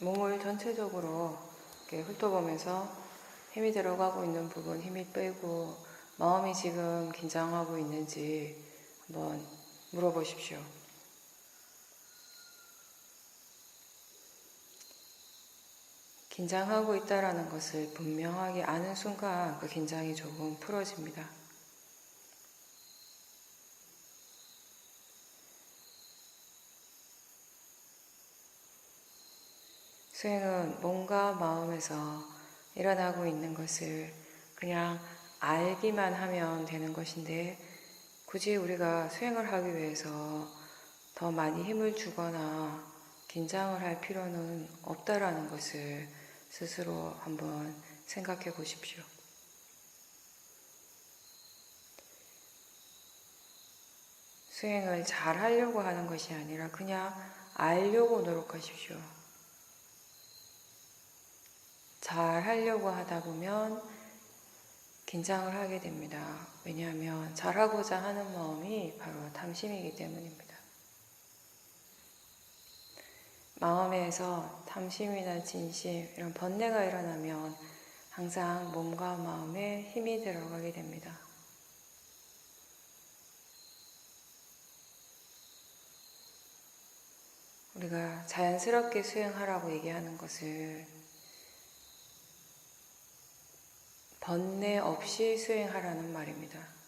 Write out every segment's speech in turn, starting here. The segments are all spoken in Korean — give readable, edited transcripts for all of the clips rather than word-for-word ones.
몸을 전체적으로 이렇게 훑어보면서 힘이 들어가고 있는 부분 힘이 빼고 마음이 지금 긴장하고 있는지 한번 물어보십시오. 긴장하고 있다는 것을 분명하게 아는 순간 그 긴장이 조금 풀어집니다. 수행은 몸과 마음에서 일어나고 있는 것을 그냥 알기만 하면 되는 것인데 굳이 우리가 수행을 하기 위해서 더 많이 힘을 주거나 긴장을 할 필요는 없다라는 것을 스스로 한번 생각해 보십시오. 수행을 잘 하려고 하는 것이 아니라 그냥 알려고 노력하십시오. 잘 하려고 하다 보면 긴장을 하게 됩니다. 왜냐하면 잘하고자 하는 마음이 바로 탐심이기 때문입니다. 마음에서 탐심이나 진심, 이런 번뇌가 일어나면 항상 몸과 마음에 힘이 들어가게 됩니다. 우리가 자연스럽게 수행하라고 얘기하는 것을 번뇌 없이 수행하라는 말입니다.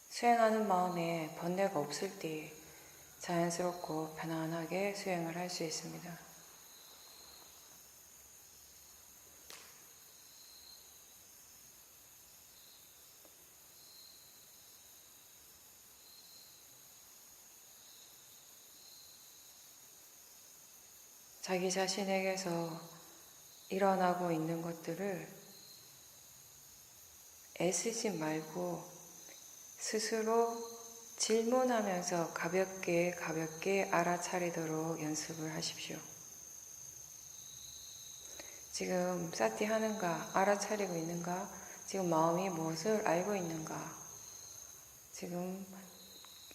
수행하는 마음에 번뇌가 없을 때 자연스럽고 편안하게 수행을 할 수 있습니다. 자기 자신에게서 일어나고 있는 것들을 애쓰지 말고 스스로 질문하면서 가볍게 알아차리도록 연습을 하십시오. 지금 사티 하는가? 알아차리고 있는가? 지금 마음이 무엇을 알고 있는가? 지금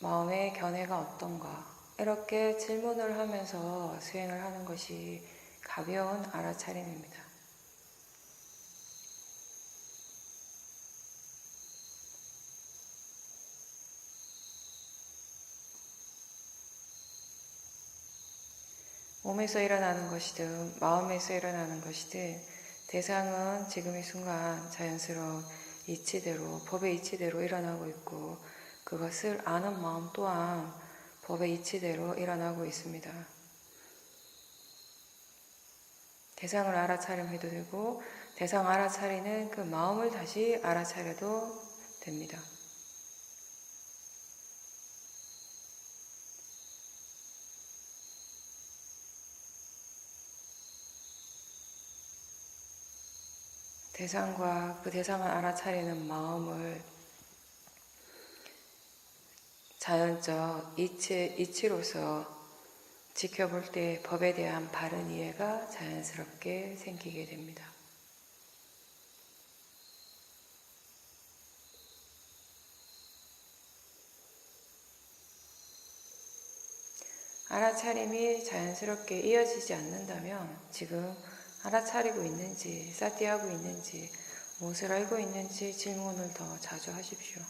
마음의 견해가 어떤가? 이렇게 질문을 하면서 수행을 하는 것이 가벼운 알아차림입니다. 몸에서 일어나는 것이든 마음에서 일어나는 것이든 대상은 지금 이 순간 자연스러운 이치대로, 법의 이치대로 일어나고 있고 그것을 아는 마음 또한 법의 이치대로 일어나고 있습니다. 대상을 알아차림해도 되고 대상 알아차리는 그 마음을 다시 알아차려도 됩니다. 대상과 그 대상을 알아차리는 마음을 자연적 이치로서 지켜볼 때 법에 대한 바른 이해가 자연스럽게 생기게 됩니다. 알아차림이 자연스럽게 이어지지 않는다면 지금 알아차리고 있는지, 사티하고 있는지, 무엇을 알고 있는지 질문을 더 자주 하십시오.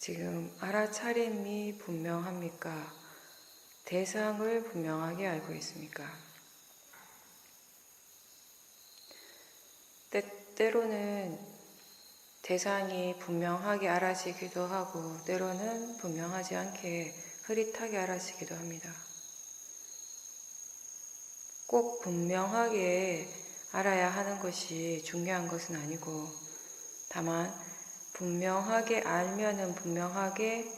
지금 알아차림이 분명합니까? 대상을 분명하게 알고 있습니까? 때로는 대상이 분명하게 알아지기도 하고 때로는 분명하지 않게 흐릿하게 알아지기도 합니다. 꼭 분명하게 알아야 하는 것이 중요한 것은 아니고 다만 분명하게 알면은 분명하게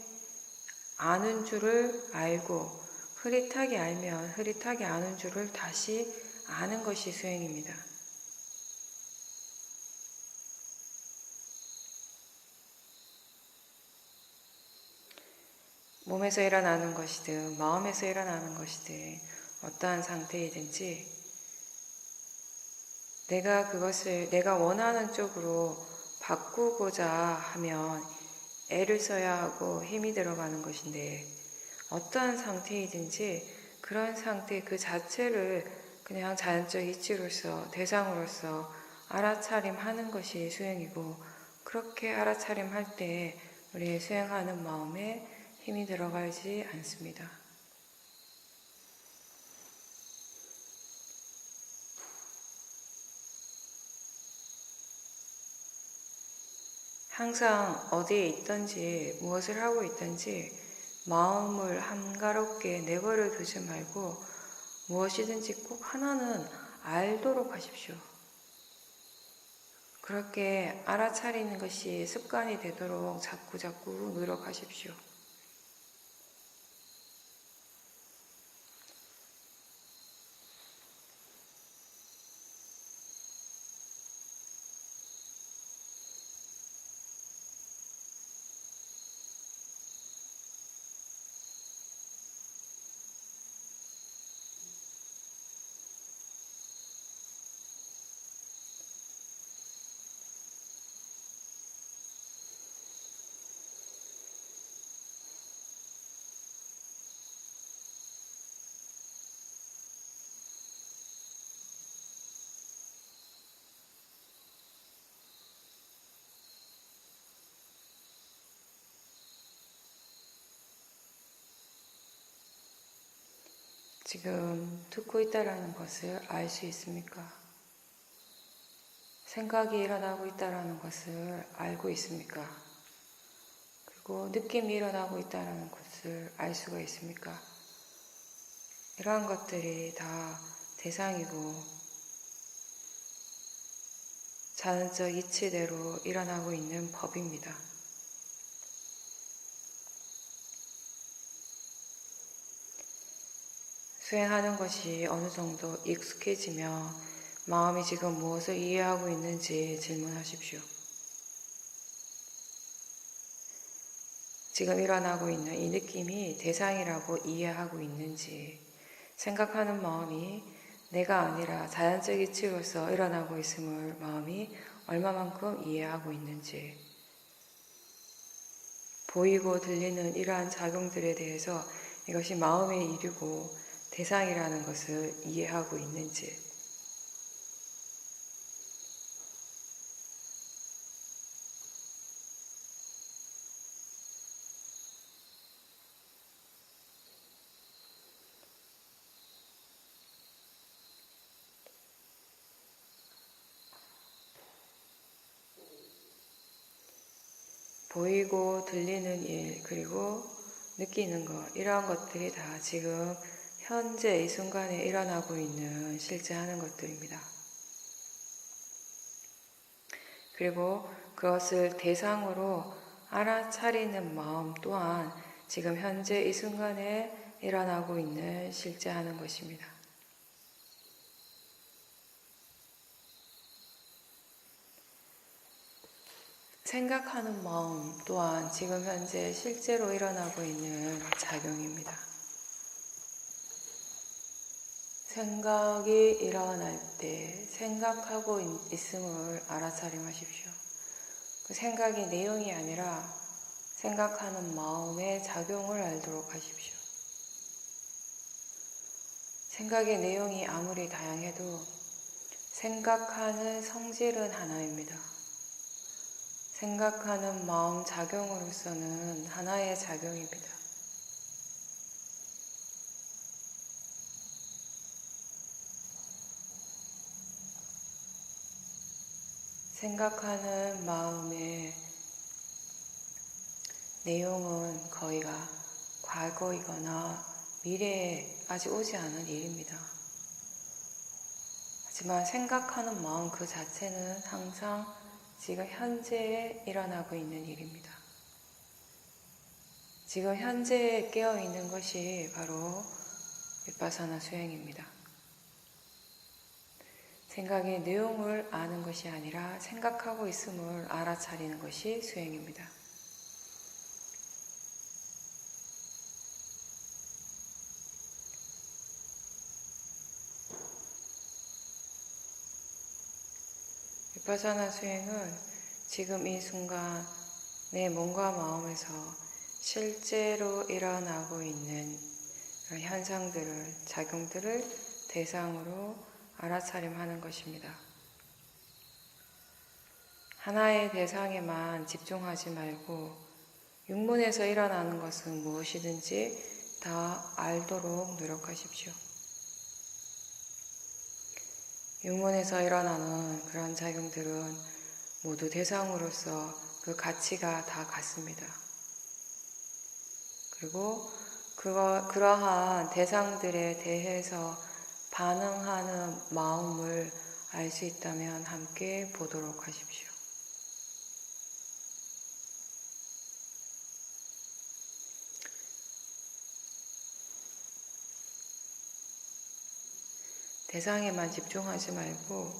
아는 줄을 알고 흐릿하게 알면 흐릿하게 아는 줄을 다시 아는 것이 수행입니다. 몸에서 일어나는 것이든 마음에서 일어나는 것이든 어떠한 상태이든지 내가 그것을 내가 원하는 쪽으로 바꾸고자 하면 애를 써야 하고 힘이 들어가는 것인데 어떠한 상태이든지 그런 상태 그 자체를 그냥 자연적 이치로서 대상으로서 알아차림하는 것이 수행이고 그렇게 알아차림할 때 우리 수행하는 마음에 힘이 들어가지 않습니다. 항상 어디에 있든지 무엇을 하고 있든지 마음을 한가롭게 내버려 두지 말고 무엇이든지 꼭 하나는 알도록 하십시오. 그렇게 알아차리는 것이 습관이 되도록 자꾸 노력하십시오. 지금 듣고 있다라는 것을 알 수 있습니까? 생각이 일어나고 있다라는 것을 알고 있습니까? 그리고 느낌이 일어나고 있다라는 것을 알 수가 있습니까? 이러한 것들이 다 대상이고 자연적 이치대로 일어나고 있는 법입니다. 수행하는 것이 어느 정도 익숙해지며 마음이 지금 무엇을 이해하고 있는지 질문하십시오. 지금 일어나고 있는 이 느낌이 대상이라고 이해하고 있는지, 생각하는 마음이 내가 아니라 자연적 이치로서 일어나고 있음을 마음이 얼마만큼 이해하고 있는지, 보이고 들리는 이러한 작용들에 대해서 이것이 마음의 일이고 대상이라는 것을 이해하고 있는지, 보이고 들리는 일 그리고 느끼는 것 이러한 것들이 다 지금 현재 이 순간에 일어나고 있는 실제 하는 것들입니다. 그리고 그것을 대상으로 알아차리는 마음 또한 지금 현재 이 순간에 일어나고 있는 실제 하는 것입니다. 생각하는 마음 또한 지금 현재 실제로 일어나고 있는 작용입니다. 생각이 일어날 때 생각하고 있음을 알아차림하십시오. 그 생각이 내용이 아니라 생각하는 마음의 작용을 알도록 하십시오. 생각의 내용이 아무리 다양해도 생각하는 성질은 하나입니다. 생각하는 마음 작용으로서는 하나의 작용입니다. 생각하는 마음의 내용은 거의가 과거이거나 미래에 아직 오지 않은 일입니다. 하지만 생각하는 마음 그 자체는 항상 지금 현재에 일어나고 있는 일입니다. 지금 현재에 깨어있는 것이 바로 비파사나 수행입니다. 생각의 내용을 아는 것이 아니라 생각하고 있음을 알아차리는 것이 수행입니다. 비파사나 수행은 지금 이 순간 내 몸과 마음에서 실제로 일어나고 있는 현상들을, 작용들을 대상으로 알아차림하는 것입니다. 하나의 대상에만 집중하지 말고 육문에서 일어나는 것은 무엇이든지 다 알도록 노력하십시오. 육문에서 일어나는 그런 작용들은 모두 대상으로서 그 가치가 다 같습니다. 그리고 그러한 대상들에 대해서 반응하는 마음을 알 수 있다면 함께 보도록 하십시오. 대상에만 집중하지 말고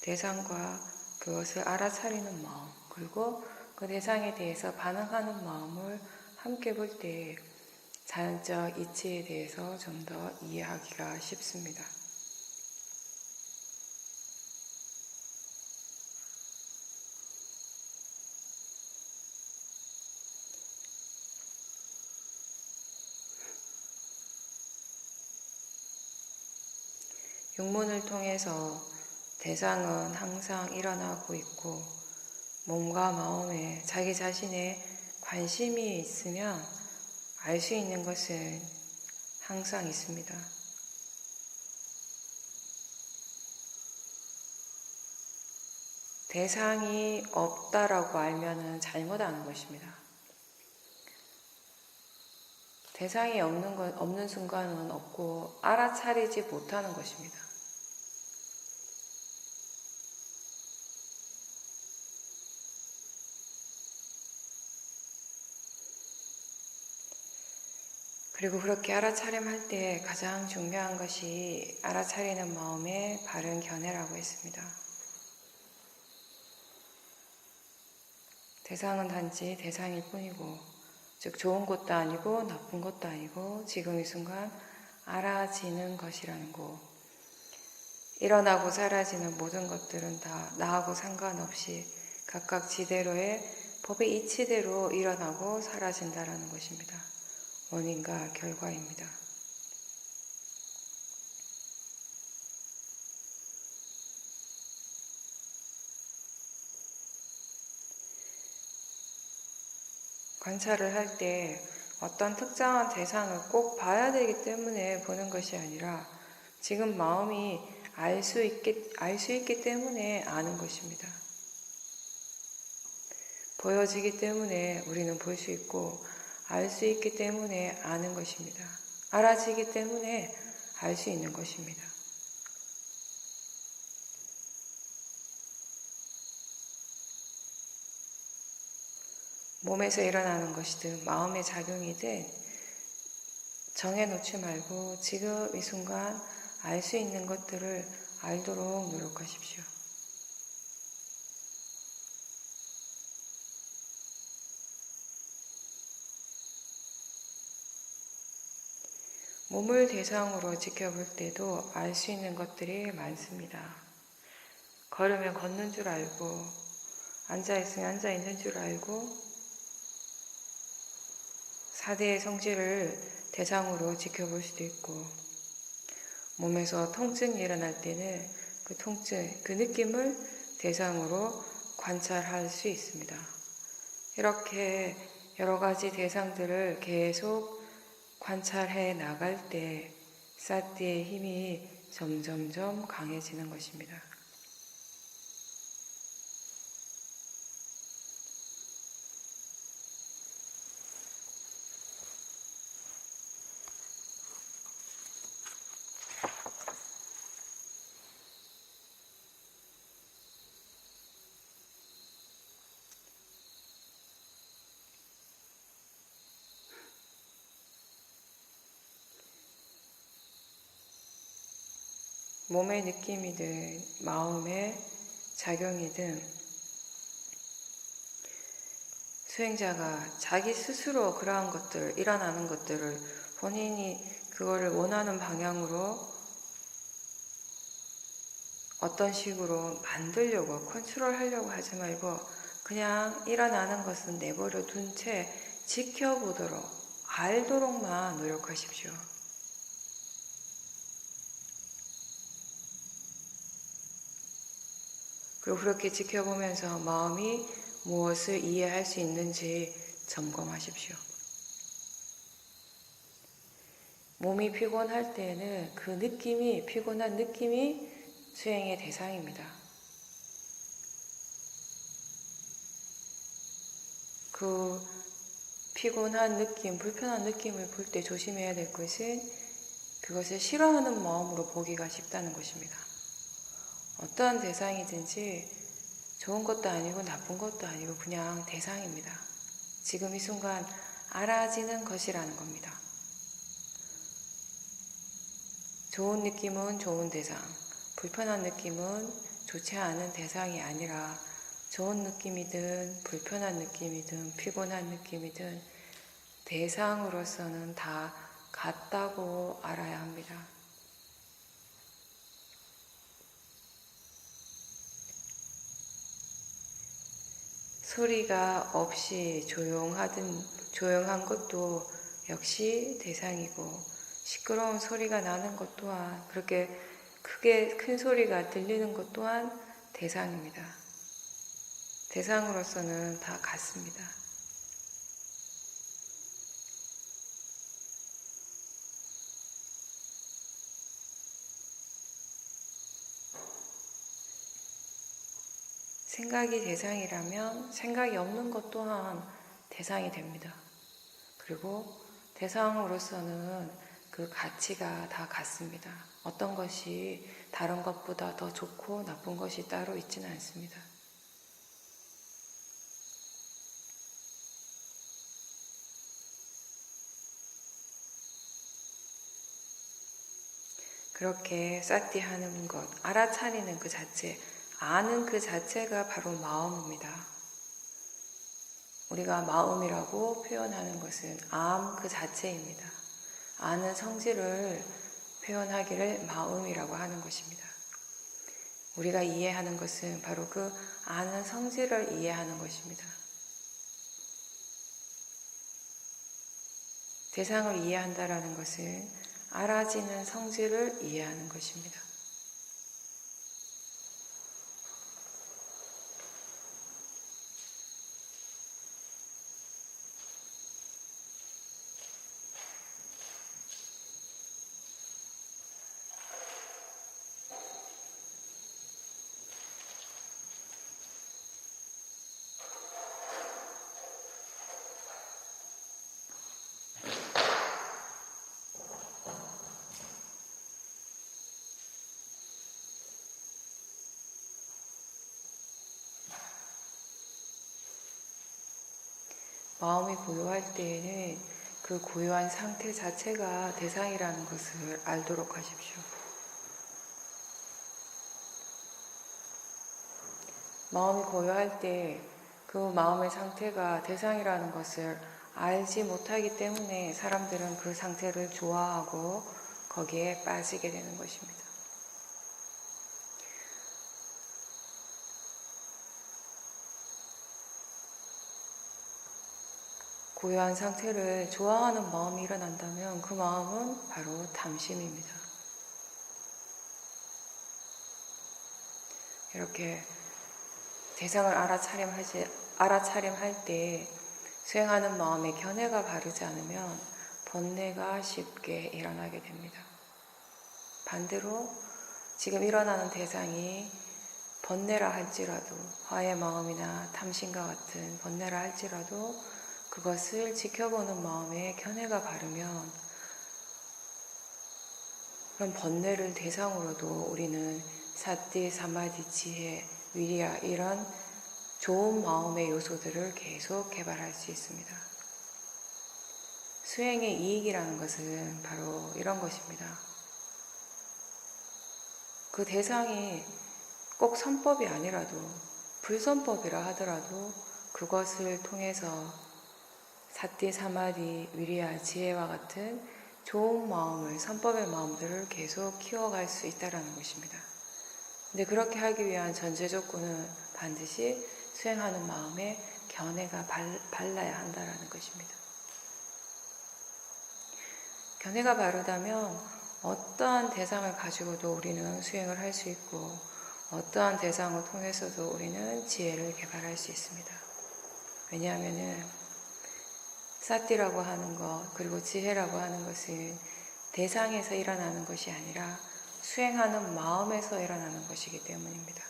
대상과 그것을 알아차리는 마음, 그리고 그 대상에 대해서 반응하는 마음을 함께 볼 때 자연적 이치에 대해서 좀 더 이해하기가 쉽습니다. 육문을 통해서 대상은 항상 일어나고 있고 몸과 마음에 자기 자신의 관심이 있으면 알 수 있는 것은 항상 있습니다. 대상이 없다라고 알면은 잘못 아는 것입니다. 대상이 없는 순간은 없고 알아차리지 못하는 것입니다. 그리고 그렇게 알아차림할 때 가장 중요한 것이 알아차리는 마음의 바른 견해라고 했습니다. 대상은 단지 대상일 뿐이고, 즉 좋은 것도 아니고 나쁜 것도 아니고 지금 이 순간 알아지는 것이라는 거. 일어나고 사라지는 모든 것들은 다 나하고 상관없이 각각 지대로의 법의 이치대로 일어나고 사라진다라는 것입니다. 원인과 결과입니다. 관찰을 할 때 어떤 특정한 대상을 꼭 봐야 되기 때문에 보는 것이 아니라 지금 마음이 알 수 있기 때문에 아는 것입니다. 보여지기 때문에 우리는 볼 수 있고 알 수 있기 때문에 아는 것입니다. 알아지기 때문에 알 수 있는 것입니다. 몸에서 일어나는 것이든 마음의 작용이든 정해놓지 말고 지금 이 순간 알 수 있는 것들을 알도록 노력하십시오. 몸을 대상으로 지켜볼 때도 알 수 있는 것들이 많습니다. 걸으면 걷는 줄 알고, 앉아있으면 앉아있는 줄 알고, 사대의 성질을 대상으로 지켜볼 수도 있고, 몸에서 통증이 일어날 때는 그 통증, 그 느낌을 대상으로 관찰할 수 있습니다. 이렇게 여러 가지 대상들을 계속 관찰해 나갈 때 사티의 힘이 점점점 강해지는 것입니다. 몸의 느낌이든 마음의 작용이든 수행자가 자기 스스로 그러한 것들, 일어나는 것들을 본인이 그거를 원하는 방향으로 어떤 식으로 만들려고 컨트롤하려고 하지 말고 그냥 일어나는 것은 내버려 둔 채 지켜보도록 알도록만 노력하십시오. 그리고 그렇게 지켜보면서 마음이 무엇을 이해할 수 있는지 점검하십시오. 몸이 피곤할 때는 그 느낌이, 피곤한 느낌이 수행의 대상입니다. 그 피곤한 느낌, 불편한 느낌을 볼 때 조심해야 될 것은 그것을 싫어하는 마음으로 보기가 쉽다는 것입니다. 어떠한 대상이든지 좋은 것도 아니고 나쁜 것도 아니고 그냥 대상입니다. 지금 이 순간 알아지는 것이라는 겁니다. 좋은 느낌은 좋은 대상, 불편한 느낌은 좋지 않은 대상이 아니라 좋은 느낌이든 불편한 느낌이든 피곤한 느낌이든 대상으로서는 다 같다고 알아야 합니다. 소리가 없이 조용한 것도 역시 대상이고 시끄러운 소리가 나는 것 또한 그렇게 크게 큰 소리가 들리는 것 또한 대상입니다. 대상으로서는 다 같습니다. 생각이 대상이라면 생각이 없는 것 또한 대상이 됩니다. 그리고 대상으로서는 그 가치가 다 같습니다. 어떤 것이 다른 것보다 더 좋고 나쁜 것이 따로 있지는 않습니다. 그렇게 싹디하는 것, 알아차리는 그 자체, 아는 그 자체가 바로 마음입니다. 우리가 마음이라고 표현하는 것은 암 그 자체입니다. 아는 성질을 표현하기를 마음이라고 하는 것입니다. 우리가 이해하는 것은 바로 그 아는 성질을 이해하는 것입니다. 대상을 이해한다라는 것은 알아지는 성질을 이해하는 것입니다. 마음이 고요할 때에는 그 고요한 상태 자체가 대상이라는 것을 알도록 하십시오. 마음이 고요할 때 그 마음의 상태가 대상이라는 것을 알지 못하기 때문에 사람들은 그 상태를 좋아하고 거기에 빠지게 되는 것입니다. 고요한 상태를 좋아하는 마음이 일어난다면 그 마음은 바로 탐심입니다. 이렇게 대상을 알아차림할 때 수행하는 마음의 견해가 바르지 않으면 번뇌가 쉽게 일어나게 됩니다. 반대로 지금 일어나는 대상이 번뇌라 할지라도 화의 마음이나 탐심과 같은 번뇌라 할지라도 그것을 지켜보는 마음에 견해가 바르면 그런 번뇌를 대상으로도 우리는 사띠, 사마디, 지혜, 위리야 이런 좋은 마음의 요소들을 계속 개발할 수 있습니다. 수행의 이익이라는 것은 바로 이런 것입니다. 그 대상이 꼭 선법이 아니라도 불선법이라 하더라도 그것을 통해서 사띠, 사마디, 위리야, 지혜와 같은 좋은 마음을, 선법의 마음들을 계속 키워갈 수 있다는 것입니다. 근데 그렇게 하기 위한 전제 조건은 반드시 수행하는 마음에 견해가 발라야 한다는 것입니다. 견해가 바르다면 어떠한 대상을 가지고도 우리는 수행을 할 수 있고 어떠한 대상을 통해서도 우리는 지혜를 개발할 수 있습니다. 왜냐하면은 사띠라고 하는 것 그리고 지혜라고 하는 것은 대상에서 일어나는 것이 아니라 수행하는 마음에서 일어나는 것이기 때문입니다.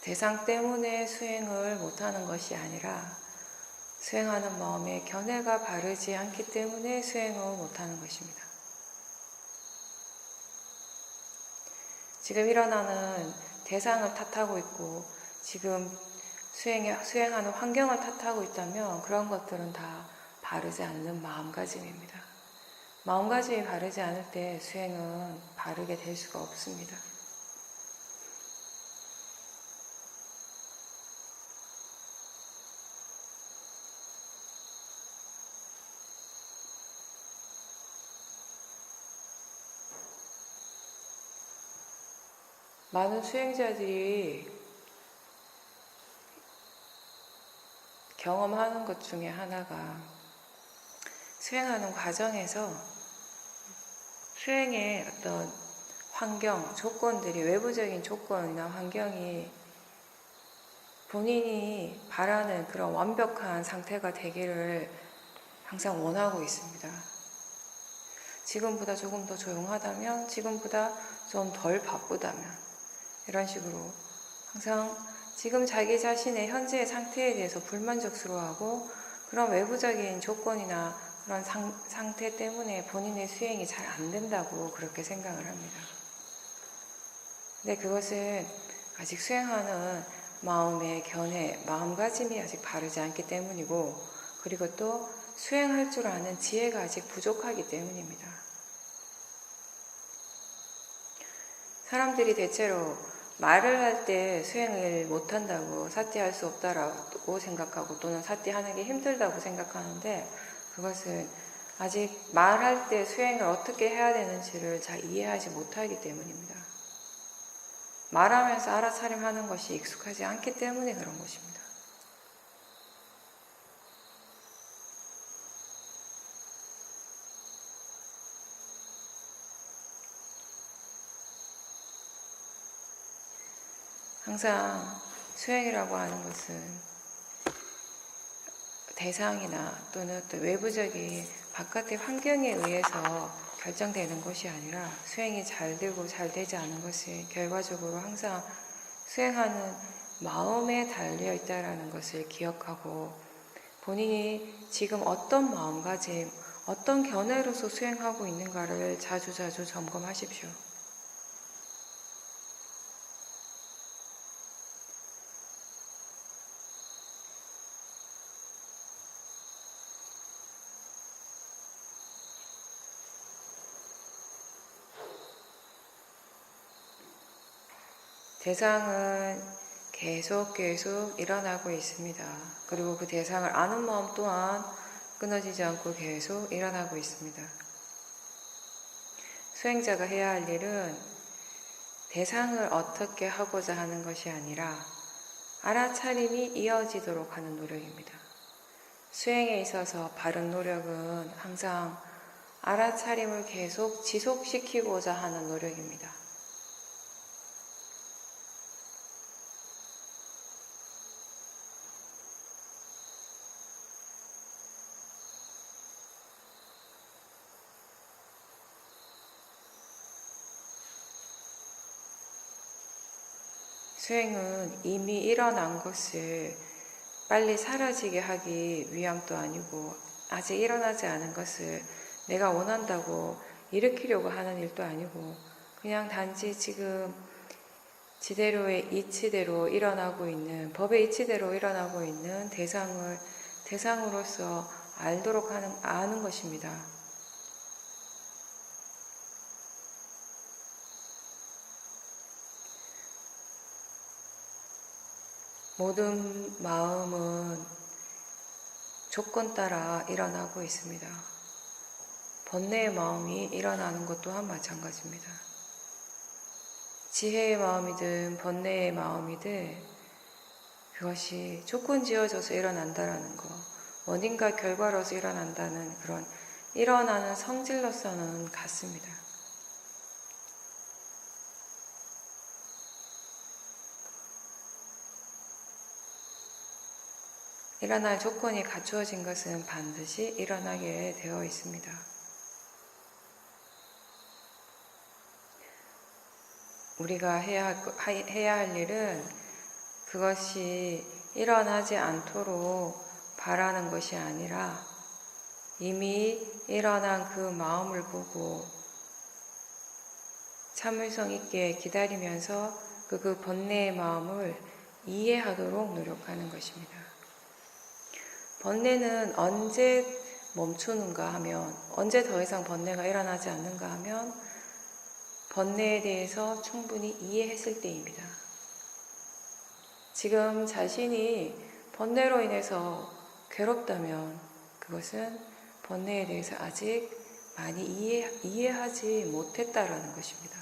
대상 때문에 수행을 못하는 것이 아니라 수행하는 마음에 견해가 바르지 않기 때문에 수행을 못하는 것입니다. 지금 일어나는 대상을 탓하고 있고 지금 수행하는 환경을 탓하고 있다면 그런 것들은 다 바르지 않는 마음가짐입니다. 마음가짐이 바르지 않을 때 수행은 바르게 될 수가 없습니다. 많은 수행자들이 경험하는 것 중에 하나가 수행하는 과정에서 수행의 어떤 환경, 조건들이 외부적인 조건이나 환경이 본인이 바라는 그런 완벽한 상태가 되기를 항상 원하고 있습니다. 지금보다 조금 더 조용하다면, 지금보다 좀 덜 바쁘다면 이런 식으로 항상 지금 자기 자신의 현재의 상태에 대해서 불만족스러워하고 그런 외부적인 조건이나 그런 상태 때문에 본인의 수행이 잘 안 된다고 그렇게 생각을 합니다. 근데 그것은 아직 수행하는 마음의 견해, 마음가짐이 아직 바르지 않기 때문이고 그리고 또 수행할 줄 아는 지혜가 아직 부족하기 때문입니다. 사람들이 대체로 말을 할 때 수행을 못한다고 사띠할 수 없다라고 생각하고 또는 사띠하는 게 힘들다고 생각하는데 그것은 아직 말할 때 수행을 어떻게 해야 되는지를 잘 이해하지 못하기 때문입니다. 말하면서 알아차림하는 것이 익숙하지 않기 때문에 그런 것입니다. 항상 수행이라고 하는 것은 대상이나 또는 또 외부적인 바깥의 환경에 의해서 결정되는 것이 아니라 수행이 잘 되고 잘 되지 않은 것이 결과적으로 항상 수행하는 마음에 달려 있다는 것을 기억하고 본인이 지금 어떤 마음가짐, 어떤 견해로서 수행하고 있는가를 자주자주 점검하십시오. 대상은 계속 일어나고 있습니다. 그리고 그 대상을 아는 마음 또한 끊어지지 않고 계속 일어나고 있습니다. 수행자가 해야 할 일은 대상을 어떻게 하고자 하는 것이 아니라 알아차림이 이어지도록 하는 노력입니다. 수행에 있어서 바른 노력은 항상 알아차림을 계속 지속시키고자 하는 노력입니다. 수행은 이미 일어난 것을 빨리 사라지게 하기 위함도 아니고 아직 일어나지 않은 것을 내가 원한다고 일으키려고 하는 일도 아니고 그냥 단지 지금 지대로의 이치대로 일어나고 있는 법의 이치대로 일어나고 있는 대상으로서 알도록 아는 것입니다. 모든 마음은 조건 따라 일어나고 있습니다. 번뇌의 마음이 일어나는 것 또한 마찬가지입니다. 지혜의 마음이든 번뇌의 마음이든 그것이 조건 지어져서 일어난다라는 것, 원인과 결과로서 일어난다는 그런 일어나는 성질로서는 같습니다. 일어날 조건이 갖추어진 것은 반드시 일어나게 되어 있습니다. 우리가 해야 할 일은 그것이 일어나지 않도록 바라는 것이 아니라 이미 일어난 그 마음을 보고 참을성 있게 기다리면서 그 번뇌의 마음을 이해하도록 노력하는 것입니다. 번뇌는 언제 멈추는가 하면, 언제 더 이상 번뇌가 일어나지 않는가 하면 번뇌에 대해서 충분히 이해했을 때입니다. 지금 자신이 번뇌로 인해서 괴롭다면 그것은 번뇌에 대해서 아직 많이 이해하지 못했다라는 것입니다.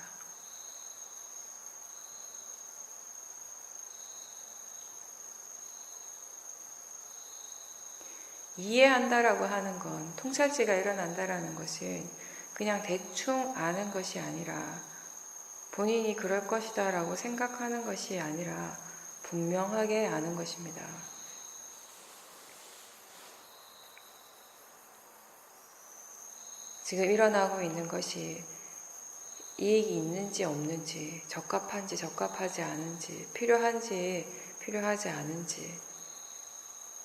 이해한다라고 하는 건, 통찰지가 일어난다라는 것은 그냥 대충 아는 것이 아니라 본인이 그럴 것이다 라고 생각하는 것이 아니라 분명하게 아는 것입니다. 지금 일어나고 있는 것이 이익이 있는지 없는지, 적합한지 적합하지 않은지, 필요한지 필요하지 않은지,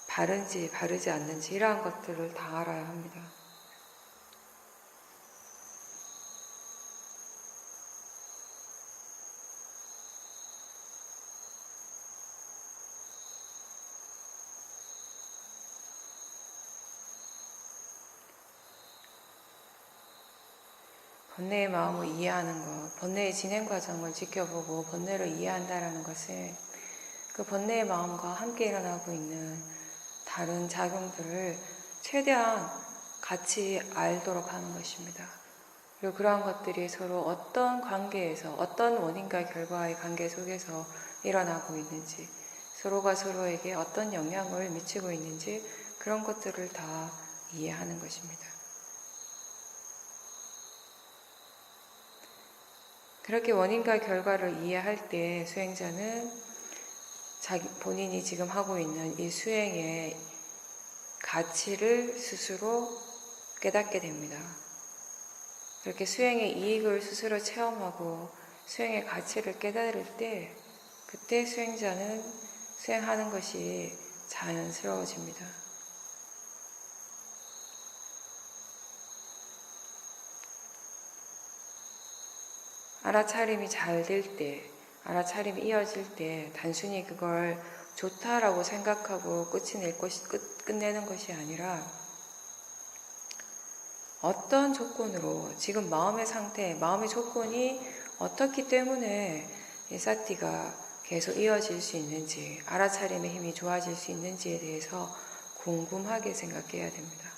바른지 바르지 않는지 이러한 것들을 다 알아야 합니다. 번뇌의 마음을 이해하는 것, 번뇌의 진행 과정을 지켜보고 번뇌를 이해한다는 것은 그 번뇌의 마음과 함께 일어나고 있는 다른 작용들을 최대한 같이 알도록 하는 것입니다. 그리고 그러한 것들이 서로 어떤 관계에서, 어떤 원인과 결과의 관계 속에서 일어나고 있는지, 서로가 서로에게 어떤 영향을 미치고 있는지 그런 것들을 다 이해하는 것입니다. 그렇게 원인과 결과를 이해할 때 수행자는 본인이 지금 하고 있는 이 수행의 가치를 스스로 깨닫게 됩니다. 그렇게 수행의 이익을 스스로 체험하고 수행의 가치를 깨달을 때 그때 수행자는 수행하는 것이 자연스러워집니다. 알아차림이 잘 될 때, 알아차림이 이어질 때 단순히 그걸 좋다라고 생각하고 끝내는 것이 아니라 어떤 조건으로 지금 마음의 상태, 마음의 조건이 어떻기 때문에 이 사티가 계속 이어질 수 있는지, 알아차림의 힘이 좋아질 수 있는지에 대해서 궁금하게 생각해야 됩니다.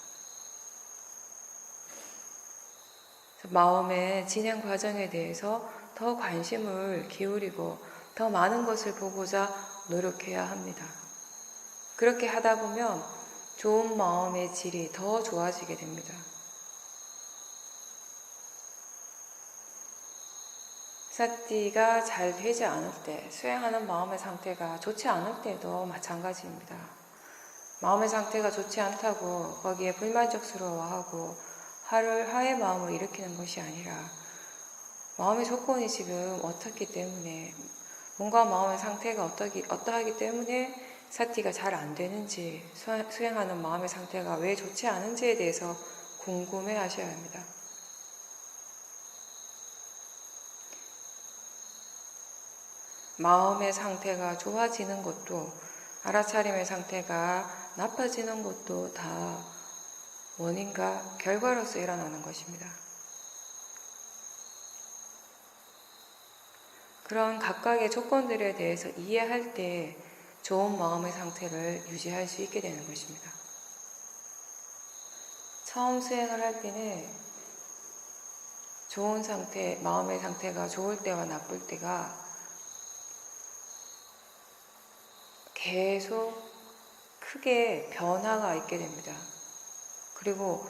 마음의 진행 과정에 대해서 더 관심을 기울이고 더 많은 것을 보고자 노력해야 합니다. 그렇게 하다 보면 좋은 마음의 질이 더 좋아지게 됩니다. 사티가 잘 되지 않을 때, 수행하는 마음의 상태가 좋지 않을 때도 마찬가지입니다. 마음의 상태가 좋지 않다고 거기에 불만족스러워하고 화의 마음을 일으키는 것이 아니라 마음의 조건이 지금 어떻기 때문에, 뭔가 마음의 상태가 어떠하기 때문에 사티가 잘 안 되는지, 수행하는 마음의 상태가 왜 좋지 않은지에 대해서 궁금해 하셔야 합니다. 마음의 상태가 좋아지는 것도, 알아차림의 상태가 나빠지는 것도 다 원인과 결과로서 일어나는 것입니다. 그런 각각의 조건들에 대해서 이해할 때 좋은 마음의 상태를 유지할 수 있게 되는 것입니다. 처음 수행을 할 때는 좋은 상태, 마음의 상태가 좋을 때와 나쁠 때가 계속 크게 변화가 있게 됩니다. 그리고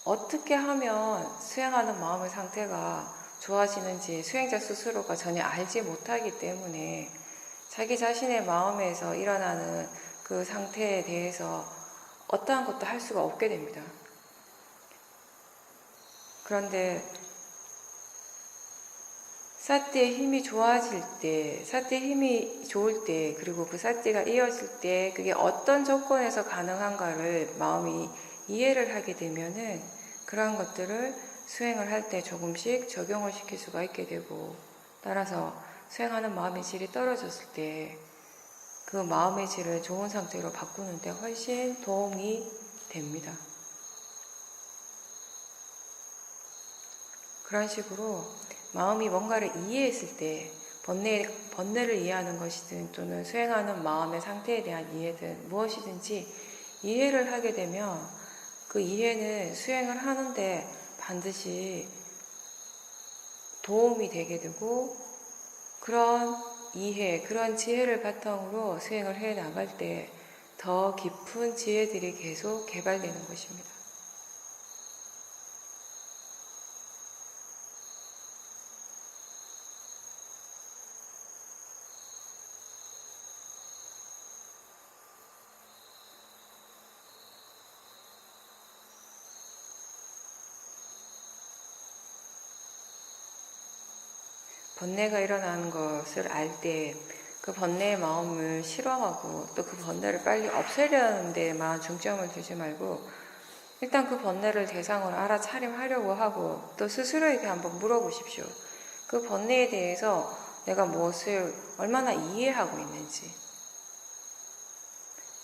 어떻게 하면 수행하는 마음의 상태가 좋아지는지 수행자 스스로가 전혀 알지 못하기 때문에 자기 자신의 마음에서 일어나는 그 상태에 대해서 어떠한 것도 할 수가 없게 됩니다. 그런데 사띠의 힘이 좋아질 때, 사띠의 힘이 좋을 때, 그리고 그 사띠가 이어질 때 그게 어떤 조건에서 가능한가를 마음이 이해를 하게 되면은 그러한 것들을 수행을 할 때 조금씩 적용을 시킬 수가 있게 되고, 따라서 수행하는 마음의 질이 떨어졌을 때 그 마음의 질을 좋은 상태로 바꾸는 데 훨씬 도움이 됩니다. 그런 식으로 마음이 뭔가를 이해했을 때 번뇌를 이해하는 것이든 또는 수행하는 마음의 상태에 대한 이해든 무엇이든지 이해를 하게 되면 그 이해는 수행을 하는데 반드시 도움이 되게 되고, 그런 이해, 그런 지혜를 바탕으로 수행을 해 나갈 때 더 깊은 지혜들이 계속 개발되는 것입니다. 번뇌가 일어나는 것을 알 때 그 번뇌의 마음을 싫어하고 또 그 번뇌를 빨리 없애려는 데만 중점을 두지 말고 일단 그 번뇌를 대상으로 알아차림하려고 하고 또 스스로에게 한번 물어보십시오. 그 번뇌에 대해서 내가 무엇을 얼마나 이해하고 있는지.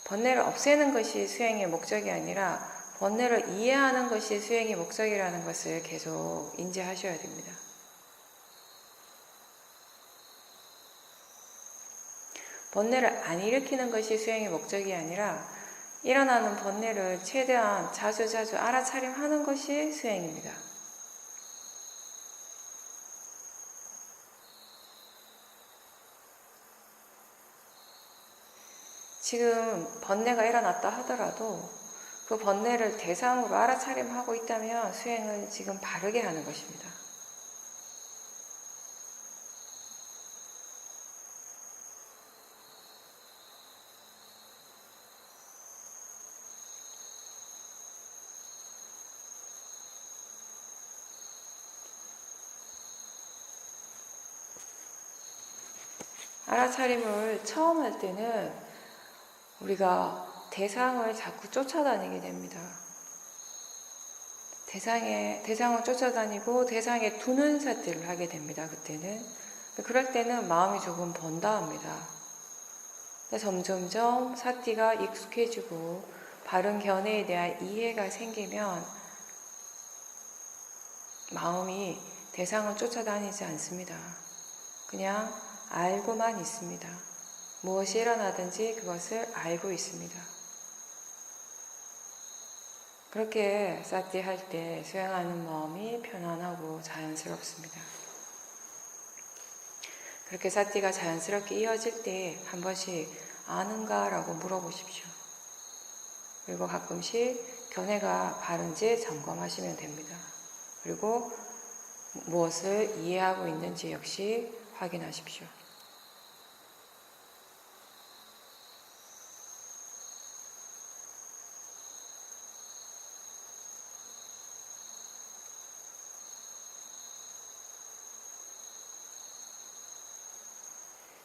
번뇌를 없애는 것이 수행의 목적이 아니라 번뇌를 이해하는 것이 수행의 목적이라는 것을 계속 인지하셔야 됩니다. 번뇌를 안 일으키는 것이 수행의 목적이 아니라 일어나는 번뇌를 최대한 자주 알아차림하는 것이 수행입니다. 지금 번뇌가 일어났다 하더라도 그 번뇌를 대상으로 알아차림하고 있다면 수행을 지금 바르게 하는 것입니다. 알아차림을 처음 할 때는 우리가 대상을 자꾸 쫓아다니게 됩니다. 대상을 쫓아다니고 대상에 두는 사띠를 하게 됩니다. 그때는. 그럴 때는 마음이 조금 번다 합니다. 점점점 사띠가 익숙해지고 바른 견해에 대한 이해가 생기면 마음이 대상을 쫓아다니지 않습니다. 그냥 알고만 있습니다. 무엇이 일어나든지 그것을 알고 있습니다. 그렇게 사띠 할 때 수행하는 마음이 편안하고 자연스럽습니다. 그렇게 사띠가 자연스럽게 이어질 때 한 번씩 아는가? 라고 물어보십시오. 그리고 가끔씩 견해가 바른지 점검하시면 됩니다. 그리고 무엇을 이해하고 있는지 역시 확인하십시오.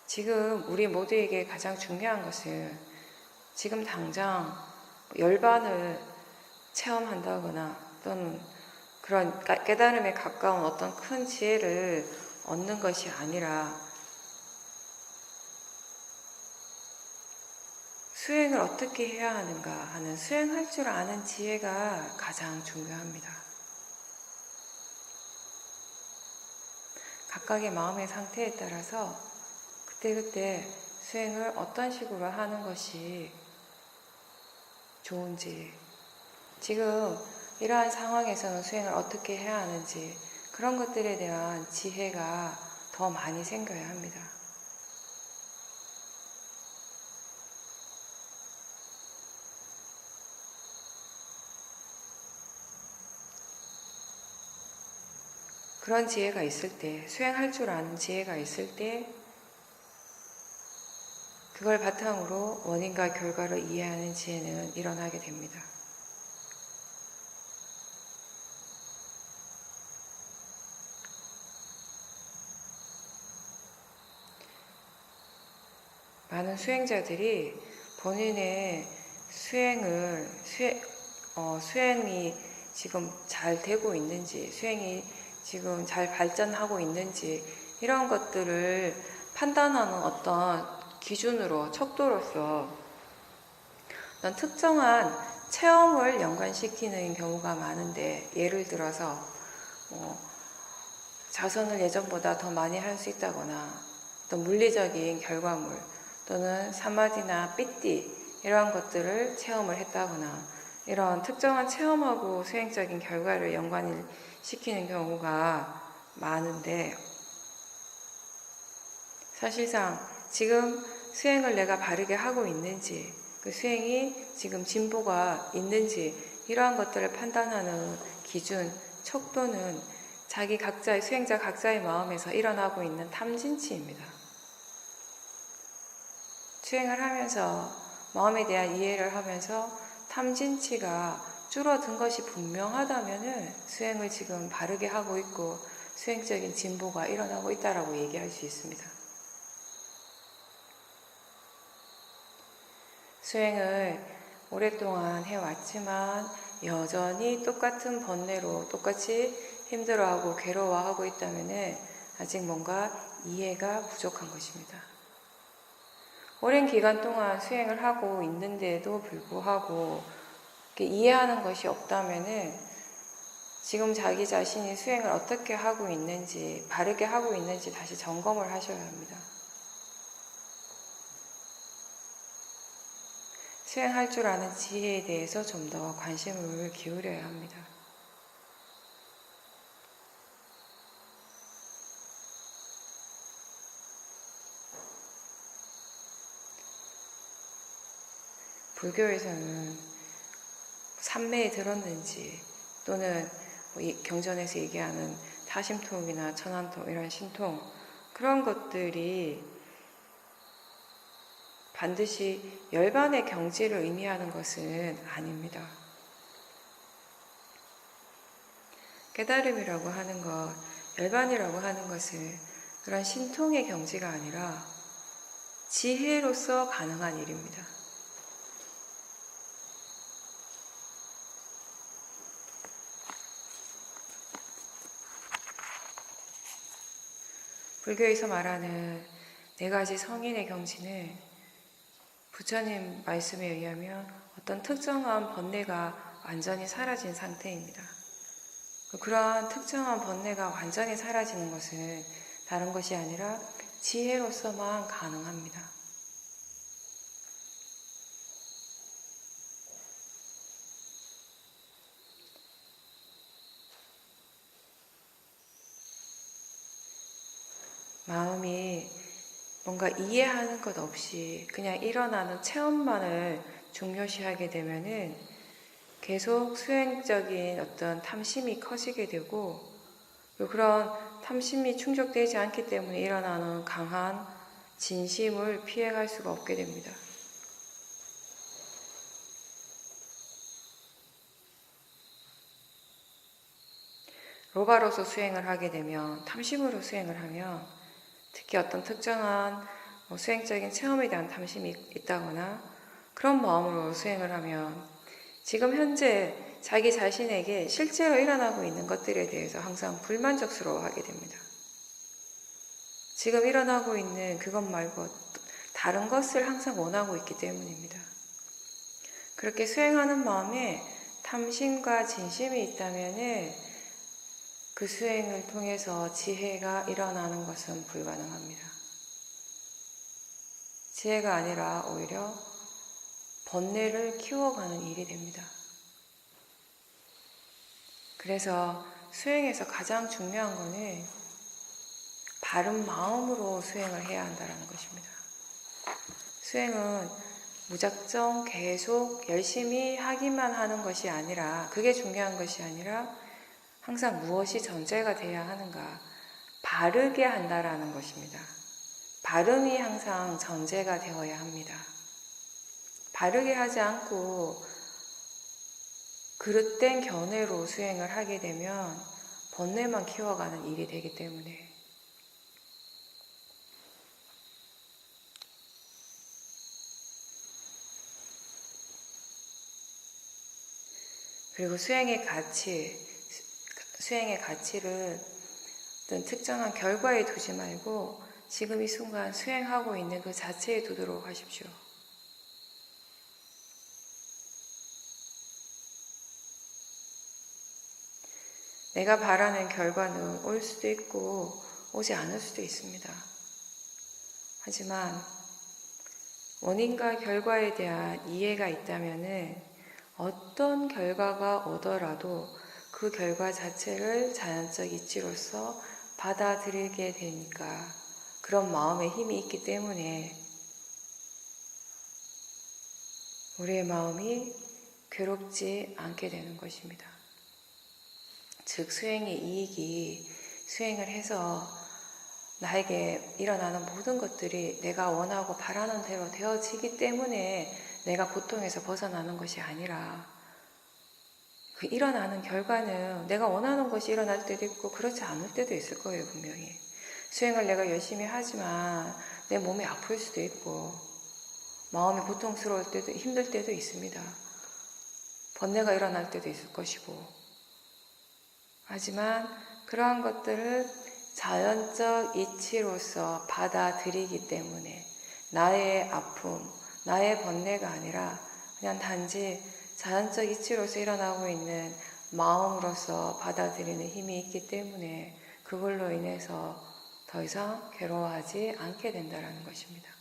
지금 우리 모두에게 가장 중요한 것은 지금 당장 열반을 체험한다거나 또는 그런 깨달음에 가까운 어떤 큰 지혜를 얻는 것이 아니라 수행을 어떻게 해야 하는가 하는 수행할 줄 아는 지혜가 가장 중요합니다. 각각의 마음의 상태에 따라서 그때그때 수행을 어떤 식으로 하는 것이 좋은지, 지금 이러한 상황에서는 수행을 어떻게 해야 하는지, 그런 것들에 대한 지혜가 더 많이 생겨야 합니다. 그런 지혜가 있을 때, 수행할 줄 아는 지혜가 있을 때 그걸 바탕으로 원인과 결과를 이해하는 지혜는 일어나게 됩니다. 많은 수행자들이 본인의 수행이 지금 잘 되고 있는지, 수행이 지금 잘 발전하고 있는지, 이런 것들을 판단하는 어떤 기준으로, 척도로서 어떤 특정한 체험을 연관시키는 경우가 많은데, 예를 들어서 자선을 예전보다 더 많이 할 수 있다거나, 또 물리적인 결과물, 또는 사마디나 삐띠, 이러한 것들을 체험을 했다거나, 이런 특정한 체험하고 수행적인 결과를 연관시키는 경우가 많은데, 사실상 지금 수행을 내가 바르게 하고 있는지, 그 수행이 지금 진보가 있는지, 이러한 것들을 판단하는 기준, 척도는 자기 각자의, 수행자 각자의 마음에서 일어나고 있는 탐진치입니다. 수행을 하면서, 마음에 대한 이해를 하면서 탐진치가 줄어든 것이 분명하다면 수행을 지금 바르게 하고 있고 수행적인 진보가 일어나고 있다라고 얘기할 수 있습니다. 수행을 오랫동안 해왔지만 여전히 똑같은 번뇌로 똑같이 힘들어하고 괴로워하고 있다면 아직 뭔가 이해가 부족한 것입니다. 오랜 기간 동안 수행을 하고 있는데도 불구하고 이해하는 것이 없다면 지금 자기 자신이 수행을 어떻게 하고 있는지, 바르게 하고 있는지 다시 점검을 하셔야 합니다. 수행할 줄 아는 지혜에 대해서 좀 더 관심을 기울여야 합니다. 불교에서는 삼매에 들었는지, 또는 경전에서 얘기하는 타심통이나 천안통, 이런 신통, 그런 것들이 반드시 열반의 경지를 의미하는 것은 아닙니다. 깨달음이라고 하는 것, 열반이라고 하는 것은 그런 신통의 경지가 아니라 지혜로서 가능한 일입니다. 불교에서 말하는 네 가지 성인의 경지는 부처님 말씀에 의하면 어떤 특정한 번뇌가 완전히 사라진 상태입니다. 그러한 특정한 번뇌가 완전히 사라지는 것은 다른 것이 아니라 지혜로서만 가능합니다. 마음이 뭔가 이해하는 것 없이 그냥 일어나는 체험만을 중요시하게 되면은 계속 수행적인 어떤 탐심이 커지게 되고, 그런 탐심이 충족되지 않기 때문에 일어나는 강한 진심을 피해갈 수가 없게 됩니다. 로바로서 수행을 하게 되면, 탐심으로 수행을 하면, 특히 어떤 특정한 수행적인 체험에 대한 탐심이 있다거나 그런 마음으로 수행을 하면 지금 현재 자기 자신에게 실제로 일어나고 있는 것들에 대해서 항상 불만족스러워하게 됩니다. 지금 일어나고 있는 그것 말고 다른 것을 항상 원하고 있기 때문입니다. 그렇게 수행하는 마음에 탐심과 진심이 있다면은 그 수행을 통해서 지혜가 일어나는 것은 불가능합니다. 지혜가 아니라 오히려 번뇌를 키워가는 일이 됩니다. 그래서 수행에서 가장 중요한 것은 바른 마음으로 수행을 해야 한다는 것입니다. 수행은 무작정 계속 열심히 하기만 하는 것이 아니라, 그게 중요한 것이 아니라 항상 무엇이 전제가 되어야 하는가, 바르게 한다라는 것입니다. 바름이 항상 전제가 되어야 합니다. 바르게 하지 않고 그릇된 견해로 수행을 하게 되면 번뇌만 키워가는 일이 되기 때문에. 그리고 수행의 가치를 어떤 특정한 결과에 두지 말고 지금 이 순간 수행하고 있는 그 자체에 두도록 하십시오. 내가 바라는 결과는 올 수도 있고 오지 않을 수도 있습니다. 하지만 원인과 결과에 대한 이해가 있다면 어떤 결과가 오더라도 그 결과 자체를 자연적 이치로서 받아들이게 되니까 그런 마음의 힘이 있기 때문에 우리의 마음이 괴롭지 않게 되는 것입니다. 즉 수행의 이익이 수행을 해서 나에게 일어나는 모든 것들이 내가 원하고 바라는 대로 되어지기 때문에 내가 고통에서 벗어나는 것이 아니라 그 일어나는 결과는 내가 원하는 것이 일어날 때도 있고 그렇지 않을 때도 있을 거예요, 분명히. 수행을 내가 열심히 하지만 내 몸이 아플 수도 있고 마음이 고통스러울 때도 힘들 때도 있습니다. 번뇌가 일어날 때도 있을 것이고. 하지만 그러한 것들을 자연적 이치로서 받아들이기 때문에 나의 아픔, 나의 번뇌가 아니라 그냥 단지 자연적 이치로서 일어나고 있는 마음으로서 받아들이는 힘이 있기 때문에 그걸로 인해서 더 이상 괴로워하지 않게 된다는 것입니다.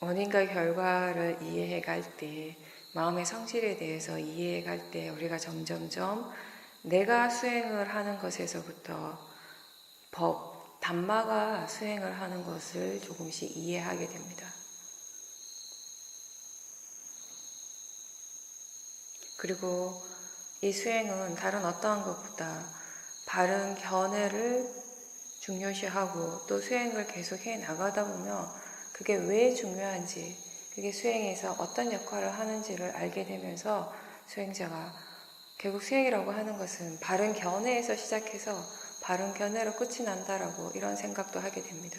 원인과 결과를 이해해 갈 때, 마음의 성질에 대해서 이해해 갈 때 우리가 점점점 내가 수행을 하는 것에서부터 단마가 수행을 하는 것을 조금씩 이해하게 됩니다. 그리고 이 수행은 다른 어떠한 것보다 바른 견해를 중요시하고 또 수행을 계속해 나가다 보면 그게 왜 중요한지, 그게 수행에서 어떤 역할을 하는지를 알게 되면서 수행자가 결국 수행이라고 하는 것은 바른 견해에서 시작해서 바른 견해로 끝이 난다라고 이런 생각도 하게 됩니다.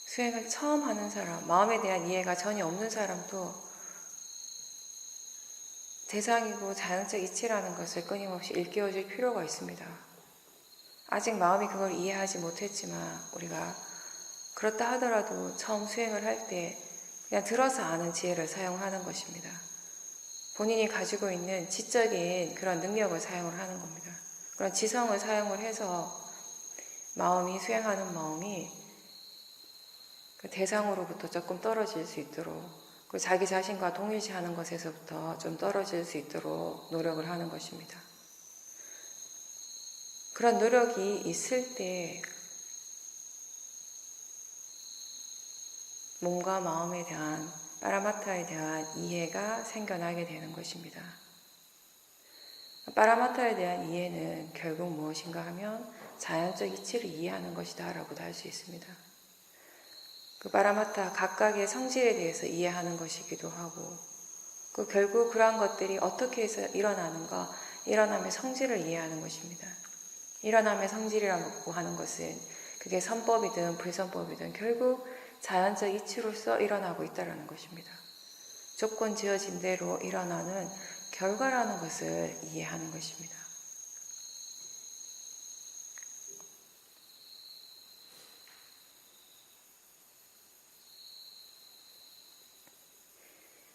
수행을 처음 하는 사람, 마음에 대한 이해가 전혀 없는 사람도 대상이고 자연적 이치라는 것을 끊임없이 일깨워줄 필요가 있습니다. 아직 마음이 그걸 이해하지 못했지만 우리가 그렇다 하더라도 처음 수행을 할 때 그냥 들어서 아는 지혜를 사용하는 것입니다. 본인이 가지고 있는 지적인 그런 능력을 사용을 하는 겁니다. 그런 지성을 사용을 해서 마음이 수행하는 마음이 그 대상으로부터 조금 떨어질 수 있도록 그 자기 자신과 동일시하는 것에서부터 좀 떨어질 수 있도록 노력을 하는 것입니다. 그런 노력이 있을 때 몸과 마음에 대한 파라마타에 대한 이해가 생겨나게 되는 것입니다. 파라마타에 대한 이해는 결국 무엇인가 하면 자연적 이치를 이해하는 것이다 라고도 할 수 있습니다. 그 파라마타 각각의 성질에 대해서 이해하는 것이기도 하고 그 결국 그러한 것들이 어떻게 해서 일어나는가, 일어남의 성질을 이해하는 것입니다. 일어남의 성질이라고 하는 것은 그게 선법이든 불선법이든 결국 자연적 이치로서 일어나고 있다는 것입니다. 조건 지어진 대로 일어나는 결과라는 것을 이해하는 것입니다.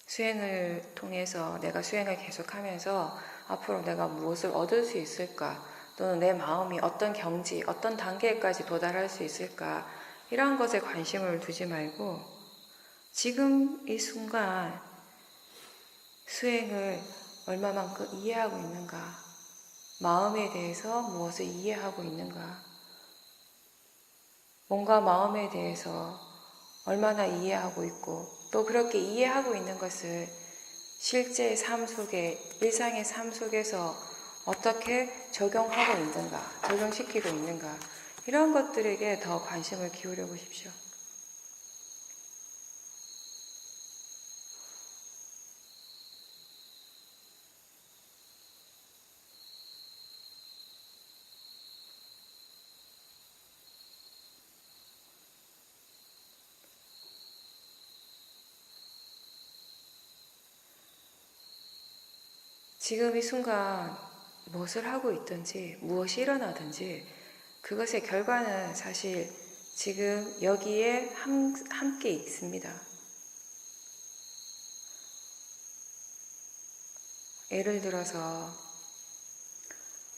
수행을 통해서 내가 수행을 계속하면서 앞으로 내가 무엇을 얻을 수 있을까, 또는 내 마음이 어떤 경지, 어떤 단계까지 도달할 수 있을까, 이러한 것에 관심을 두지 말고 지금 이 순간 수행을 얼마만큼 이해하고 있는가, 마음에 대해서 무엇을 이해하고 있는가, 몸과 마음에 대해서 얼마나 이해하고 있고, 또 그렇게 이해하고 있는 것을 실제 삶 속에, 일상의 삶 속에서 어떻게 적용하고 있는가, 적용시키고 있는가, 이런 것들에게 더 관심을 기울여 보십시오. 지금 이 순간 무엇을 하고 있든지 무엇이 일어나든지 그것의 결과는 사실 지금 여기에 함께 있습니다. 예를 들어서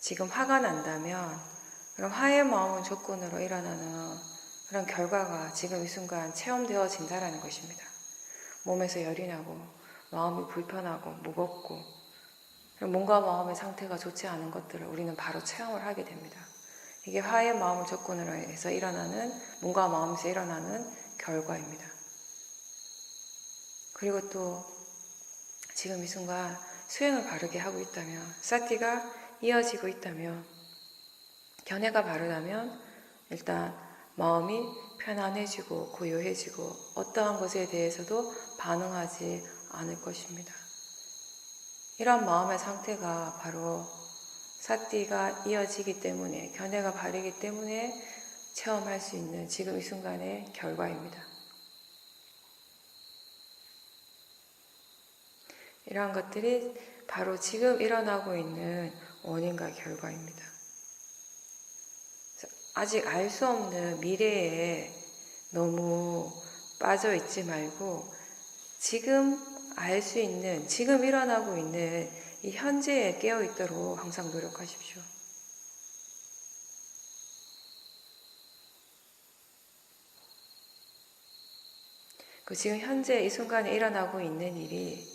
지금 화가 난다면 그럼 화의 마음은 조건으로 일어나는 그런 결과가 지금 이 순간 체험되어진다는 것입니다. 몸에서 열이 나고 마음이 불편하고 무겁고 몸과 마음의 상태가 좋지 않은 것들을 우리는 바로 체험을 하게 됩니다. 이게 화의 마음을 조건으로 해서 일어나는, 몸과 마음에서 일어나는 결과입니다. 그리고 또 지금 이 순간 수행을 바르게 하고 있다면, 사티가 이어지고 있다면, 견해가 바르다면 일단 마음이 편안해지고 고요해지고 어떠한 것에 대해서도 반응하지 않을 것입니다. 이런 마음의 상태가 바로 사띠가 이어지기 때문에, 견해가 바르기 때문에 체험할 수 있는 지금 이 순간의 결과입니다. 이러한 것들이 바로 지금 일어나고 있는 원인과 결과입니다. 아직 알 수 없는 미래에 너무 빠져 있지 말고 지금 알 수 있는, 지금 일어나고 있는 이 현재에 깨어 있도록 항상 노력하십시오. 그 지금 현재 이 순간에 일어나고 있는 일이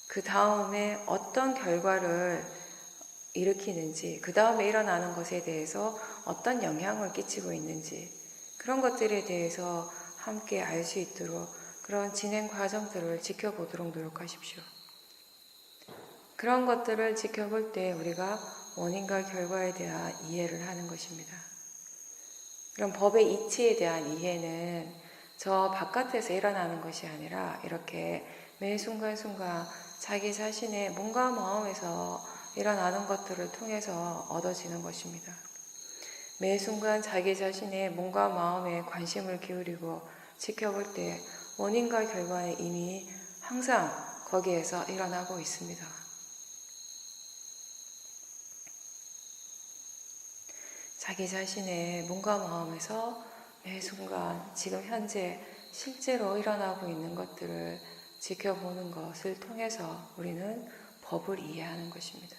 그 다음에 어떤 결과를 일으키는지, 그 다음에 일어나는 것에 대해서 어떤 영향을 끼치고 있는지, 그런 것들에 대해서 함께 알 수 있도록 그런 진행 과정들을 지켜보도록 노력하십시오. 그런 것들을 지켜볼 때 우리가 원인과 결과에 대한 이해를 하는 것입니다. 그럼 법의 이치에 대한 이해는 저 바깥에서 일어나는 것이 아니라 이렇게 매 순간순간 자기 자신의 몸과 마음에서 일어나는 것들을 통해서 얻어지는 것입니다. 매 순간 자기 자신의 몸과 마음에 관심을 기울이고 지켜볼 때 원인과 결과는 이미 항상 거기에서 일어나고 있습니다. 자기 자신의 몸과 마음에서 매 순간 지금 현재 실제로 일어나고 있는 것들을 지켜보는 것을 통해서 우리는 법을 이해하는 것입니다.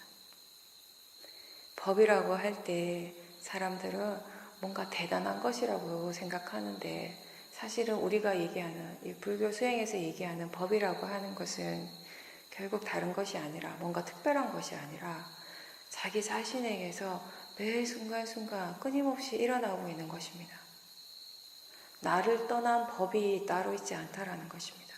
법이라고 할 때 사람들은 뭔가 대단한 것이라고 생각하는데 사실은 우리가 얘기하는, 이 불교 수행에서 얘기하는 법이라고 하는 것은 결국 다른 것이 아니라, 뭔가 특별한 것이 아니라 자기 자신에게서 매 순간순간 끊임없이 일어나고 있는 것입니다. 나를 떠난 법이 따로 있지 않다라는 것입니다.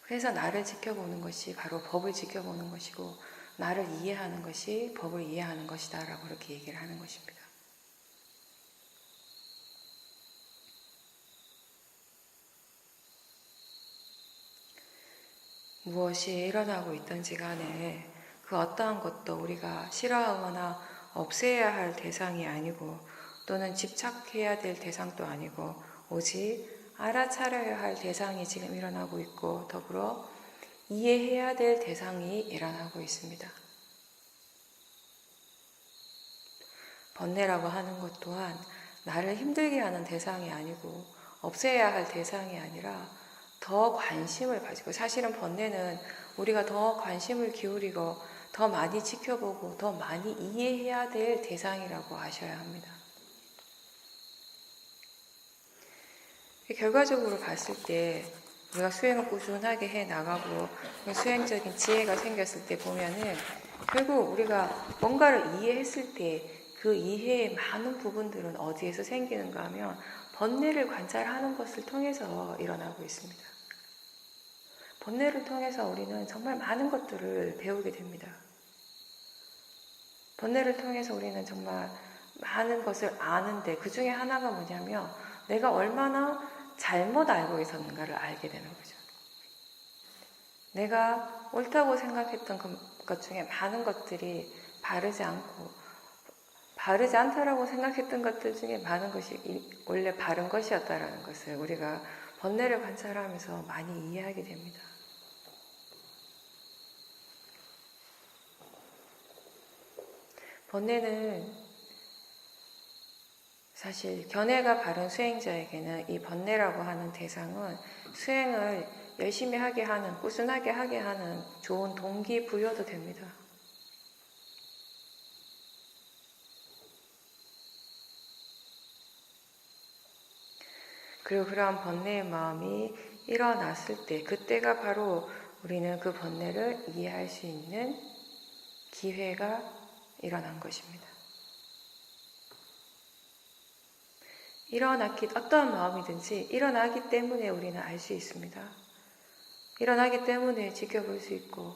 그래서 나를 지켜보는 것이 바로 법을 지켜보는 것이고, 나를 이해하는 것이 법을 이해하는 것이다 라고 이렇게 얘기를 하는 것입니다. 무엇이 일어나고 있든지 간에 그 어떠한 것도 우리가 싫어하거나 없애야 할 대상이 아니고 또는 집착해야 될 대상도 아니고 오직 알아차려야 할 대상이 지금 일어나고 있고 더불어 이해해야 될 대상이 일어나고 있습니다. 번뇌라고 하는 것 또한 나를 힘들게 하는 대상이 아니고 없애야 할 대상이 아니라 더 관심을 가지고, 사실은 번뇌는 우리가 더 관심을 기울이고 더 많이 지켜보고 더 많이 이해해야 될 대상이라고 아셔야 합니다. 결과적으로 봤을 때 우리가 수행을 꾸준하게 해 나가고 수행적인 지혜가 생겼을 때 보면은 결국 우리가 뭔가를 이해했을 때 그 이해의 많은 부분들은 어디에서 생기는가 하면 번뇌를 관찰하는 것을 통해서 일어나고 있습니다. 번뇌를 통해서 우리는 정말 많은 것들을 배우게 됩니다. 번뇌를 통해서 우리는 정말 많은 것을 아는데 그 중에 하나가 뭐냐면 내가 얼마나 잘못 알고 있었는가를 알게 되는 거죠. 내가 옳다고 생각했던 것 중에 많은 것들이 바르지 않다라고 생각했던 것들 중에 많은 것이 원래 바른 것이었다라는 것을 우리가 번뇌를 관찰하면서 많이 이해하게 됩니다. 번뇌는 사실 견해가 바른 수행자에게는 이 번뇌라고 하는 대상은 수행을 열심히 하게 하는, 꾸준하게 하게 하는 좋은 동기부여도 됩니다. 그리고 그러한 번뇌의 마음이 일어났을 때 그때가 바로 우리는 그 번뇌를 이해할 수 있는 기회가 일어난 것입니다. 어떠한 마음이든지 일어나기 때문에 우리는 알 수 있습니다. 일어나기 때문에 지켜볼 수 있고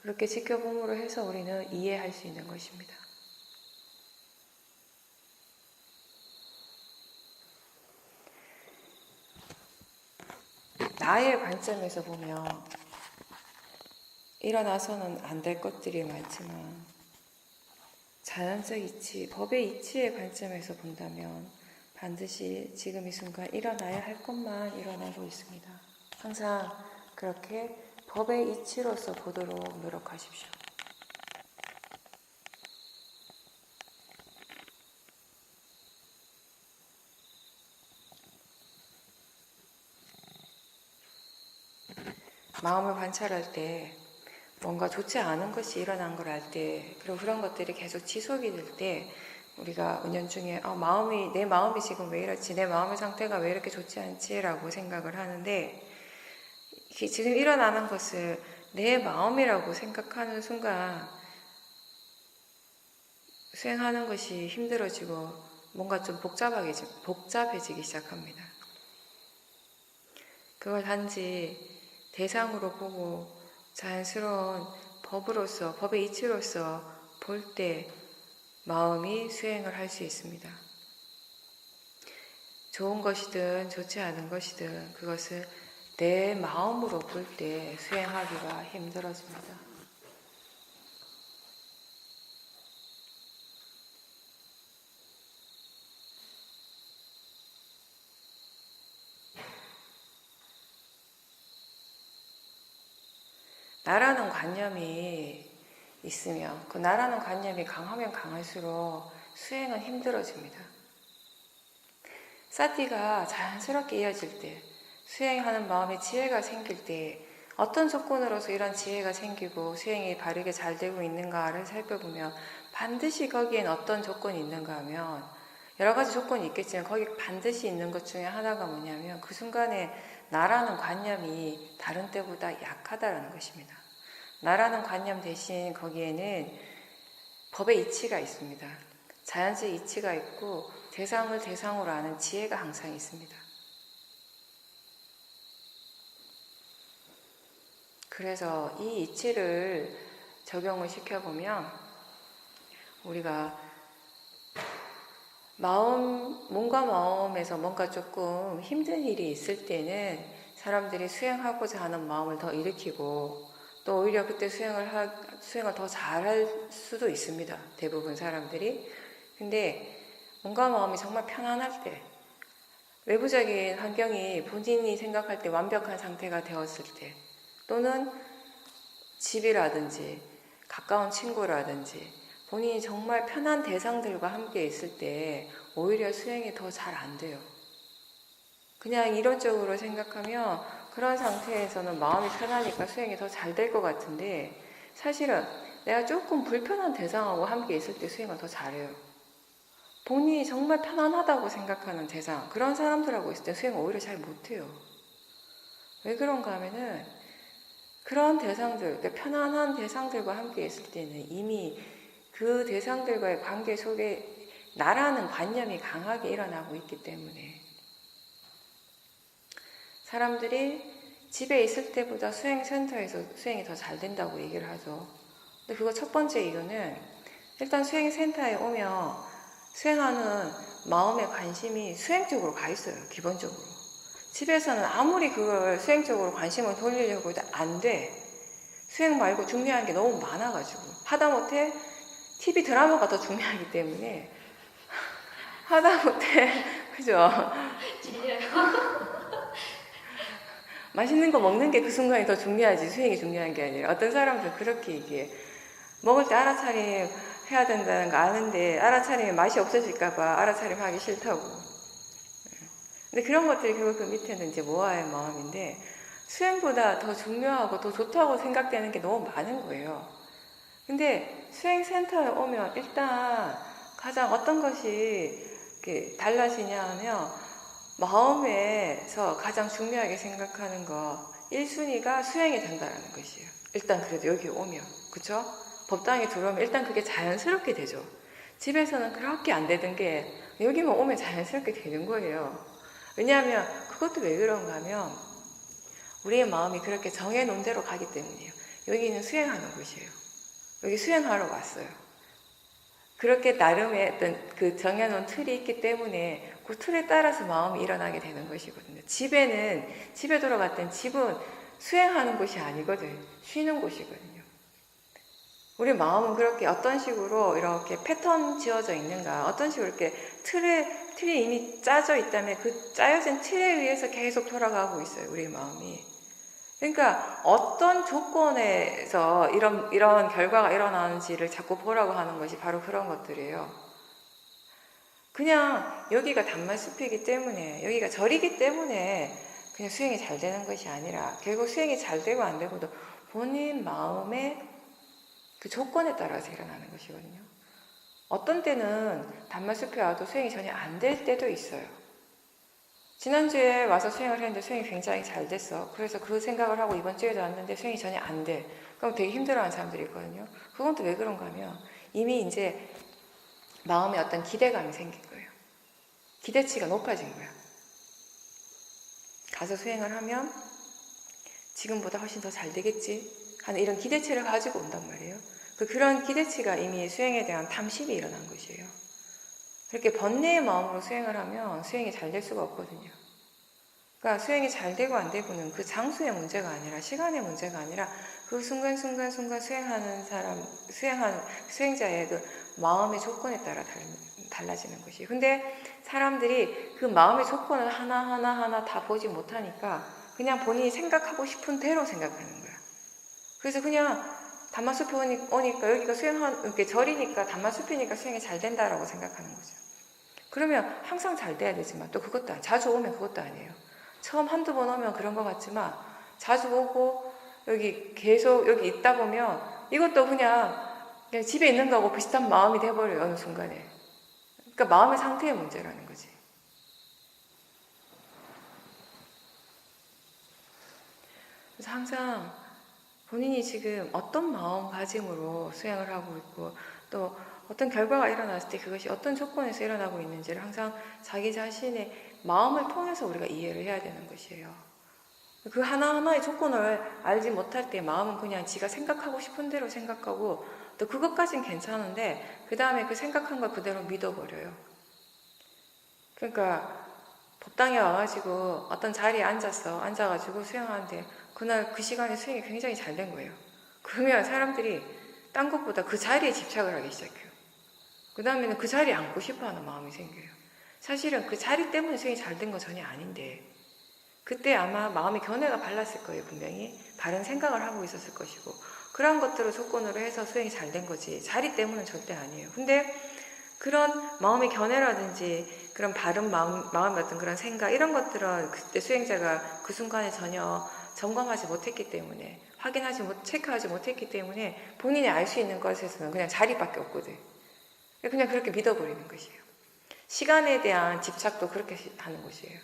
그렇게 지켜봄으로 해서 우리는 이해할 수 있는 것입니다. 나의 관점에서 보면 일어나서는 안 될 것들이 많지만 자연적 이치, 법의 이치의 관점에서 본다면 반드시 지금 이 순간 일어나야 할 것만 일어나고 있습니다. 항상 그렇게 법의 이치로서 보도록 노력하십시오. 마음을 관찰할 때 뭔가 좋지 않은 것이 일어난 걸 알 때, 그리고 그런 것들이 계속 지속이 될 때 우리가 은연중에 내 마음이 지금 왜 이렇지? 내 마음의 상태가 왜 이렇게 좋지 않지? 라고 생각을 하는데 지금 일어나는 것을 내 마음이라고 생각하는 순간 수행하는 것이 힘들어지고 뭔가 좀 복잡해지기 시작합니다. 그걸 단지 대상으로 보고 자연스러운 법의 이치로서 볼 때 마음이 수행을 할 수 있습니다. 좋은 것이든 좋지 않은 것이든 그것을 내 마음으로 볼 때 수행하기가 힘들어집니다. 나라는 관념이 있으면 그 나라는 관념이 강하면 강할수록 수행은 힘들어집니다. 사티가 자연스럽게 이어질 때, 수행하는 마음에 지혜가 생길 때 어떤 조건으로서 이런 지혜가 생기고 수행이 바르게 잘 되고 있는가를 살펴보면 반드시 거기엔 어떤 조건이 있는가 하면 여러 가지 조건이 있겠지만 거기 반드시 있는 것 중에 하나가 뭐냐면 그 순간에 나라는 관념이 다른 때보다 약하다는 것입니다. 나라는 관념 대신 거기에는 법의 이치가 있습니다. 자연적 이치가 있고 대상을 대상으로 아는 지혜가 항상 있습니다. 그래서 이 이치를 적용을 시켜보면 우리가 몸과 마음에서 뭔가 조금 힘든 일이 있을 때는 사람들이 수행하고자 하는 마음을 더 일으키고 또 오히려 그때 수행을 더 잘할 수도 있습니다. 대부분 사람들이. 근데 몸과 마음이 정말 편안할 때, 외부적인 환경이 본인이 생각할 때 완벽한 상태가 되었을 때, 또는 집이라든지 가까운 친구라든지 본인이 정말 편한 대상들과 함께 있을 때 오히려 수행이 더 잘 안 돼요. 그냥 이론적으로 생각하면 그런 상태에서는 마음이 편하니까 수행이 더 잘 될 것 같은데, 사실은 내가 조금 불편한 대상하고 함께 있을 때 수행을 더 잘해요. 본인이 정말 편안하다고 생각하는 대상, 그런 사람들하고 있을 때 수행을 오히려 잘 못해요. 왜 그런가 하면은 그런 대상들, 그러니까 편안한 대상들과 함께 있을 때는 이미 그 대상들과의 관계 속에 나라는 관념이 강하게 일어나고 있기 때문에, 사람들이 집에 있을 때보다 수행센터에서 수행이 더 잘 된다고 얘기를 하죠. 근데 그거 첫 번째 이유는, 일단 수행센터에 오면 수행하는 마음의 관심이 수행 쪽으로 가 있어요. 기본적으로. 집에서는 아무리 그걸 수행 쪽으로 관심을 돌리려고 해도 안 돼. 수행 말고 중요한 게 너무 많아가지고. 하다못해 TV 드라마가 더 중요하기 때문에 하다못해 그죠? 맛있는 거 먹는 게 그 순간이 더 중요하지 수행이 중요한 게 아니라, 어떤 사람들은 그렇게 얘기해. 먹을 때 알아차림 해야 된다는 거 아는데 알아차림이 맛이 없어질까봐 알아차림 하기 싫다고. 근데 그런 것들이 결국 그 밑에는 이제 모아의 마음인데, 수행보다 더 중요하고 더 좋다고 생각되는 게 너무 많은 거예요. 근데 수행센터에 오면 일단 가장 어떤 것이 이렇게 달라지냐 하면, 마음에서 가장 중요하게 생각하는 거 1순위가 수행이 된다는 것이에요. 일단 그래도 여기 오면, 그쵸? 법당에 들어오면 일단 그게 자연스럽게 되죠. 집에서는 그렇게 안 되던 게 여기만 오면 자연스럽게 되는 거예요. 왜냐하면 그것도 왜 그런가 하면 우리의 마음이 그렇게 정해놓은 대로 가기 때문이에요. 여기는 수행하는 곳이에요. 여기 수행하러 왔어요. 그렇게 나름의 어떤 그 정해놓은 틀이 있기 때문에 그 틀에 따라서 마음이 일어나게 되는 것이거든요. 집에 돌아갈 땐 집은 수행하는 곳이 아니거든. 쉬는 곳이거든요. 우리 마음은 그렇게 어떤 식으로 이렇게 패턴 지어져 있는가, 어떤 식으로 이렇게 틀이 이미 짜져 있다면 그 짜여진 틀에 의해서 계속 돌아가고 있어요. 우리 마음이. 그러니까 어떤 조건에서 이런 결과가 일어나는지를 자꾸 보라고 하는 것이 바로 그런 것들이에요. 그냥 여기가 단말숲이기 때문에, 여기가 절이기 때문에 그냥 수행이 잘 되는 것이 아니라, 결국 수행이 잘 되고 안 되고도 본인 마음의 그 조건에 따라서 일어나는 것이거든요. 어떤 때는 단말숲에 와도 수행이 전혀 안 될 때도 있어요. 지난주에 와서 수행을 했는데 수행이 굉장히 잘 됐어. 그래서 그 생각을 하고 이번 주에도 왔는데 수행이 전혀 안 돼. 그럼 되게 힘들어하는 사람들이 있거든요. 그건 또 왜 그런가 하면 이미 이제 마음에 어떤 기대감이 생긴 거예요. 기대치가 높아진 거야. 가서 수행을 하면 지금보다 훨씬 더 잘 되겠지 하는 이런 기대치를 가지고 온단 말이에요. 그런 기대치가 이미 수행에 대한 탐심이 일어난 것이에요. 그렇게 번뇌의 마음으로 수행을 하면 수행이 잘 될 수가 없거든요. 그러니까 수행이 잘 되고 안 되고는 그 장소의 문제가 아니라, 시간의 문제가 아니라 그 순간순간 수행하는 사람, 수행자의 그 마음의 조건에 따라 달라지는 것이에요. 근데 사람들이 그 마음의 조건을 하나하나 다 보지 못하니까 그냥 본인이 생각하고 싶은 대로 생각하는 거야. 그래서 그냥 단마숲에 오니까 여기가 이렇게 절이니까 단마숲이니까 수행이 잘 된다라고 생각하는 거죠. 그러면 항상 잘 돼야 되지만 또 그것도 자주 오면 그것도 아니에요. 처음 한두 번 오면 그런 것 같지만 자주 오고 여기 계속 여기 있다 보면 이것도 그냥 집에 있는 거하고 비슷한 마음이 돼버려요. 어느 순간에. 그러니까 마음의 상태의 문제라는 거지. 그래서 항상 본인이 지금 어떤 마음가짐으로 수행을 하고 있고 또 어떤 결과가 일어났을 때 그것이 어떤 조건에서 일어나고 있는지를 항상 자기 자신의 마음을 통해서 우리가 이해를 해야 되는 것이에요. 그 하나하나의 조건을 알지 못할 때 마음은 그냥 지가 생각하고 싶은 대로 생각하고 또 그것까진 괜찮은데 그 다음에 그 생각한 걸 그대로 믿어버려요. 그러니까 법당에 와가지고 어떤 자리에 앉아가지고 수행하는데 그날 그 시간에 수행이 굉장히 잘 된 거예요. 그러면 사람들이 딴 것보다 그 자리에 집착을 하기 시작해요. 그 다음에는 그 자리에 앉고 싶어하는 마음이 생겨요. 사실은 그 자리 때문에 수행이 잘 된 건 전혀 아닌데 그때 아마 마음의 견해가 발랐을 거예요. 분명히 바른 생각을 하고 있었을 것이고 그런 것들을 조건으로 해서 수행이 잘 된 거지 자리 때문은 절대 아니에요. 근데 그런 마음의 견해라든지 그런 바른 마음의 어떤 그런 생각 이런 것들은 그때 수행자가 그 순간에 전혀 점검하지 못했기 때문에 체크하지 못했기 때문에 본인이 알 수 있는 것에서는 그냥 자리밖에 없거든. 그냥 그렇게 믿어버리는 것이에요. 시간에 대한 집착도 그렇게 하는 것이에요.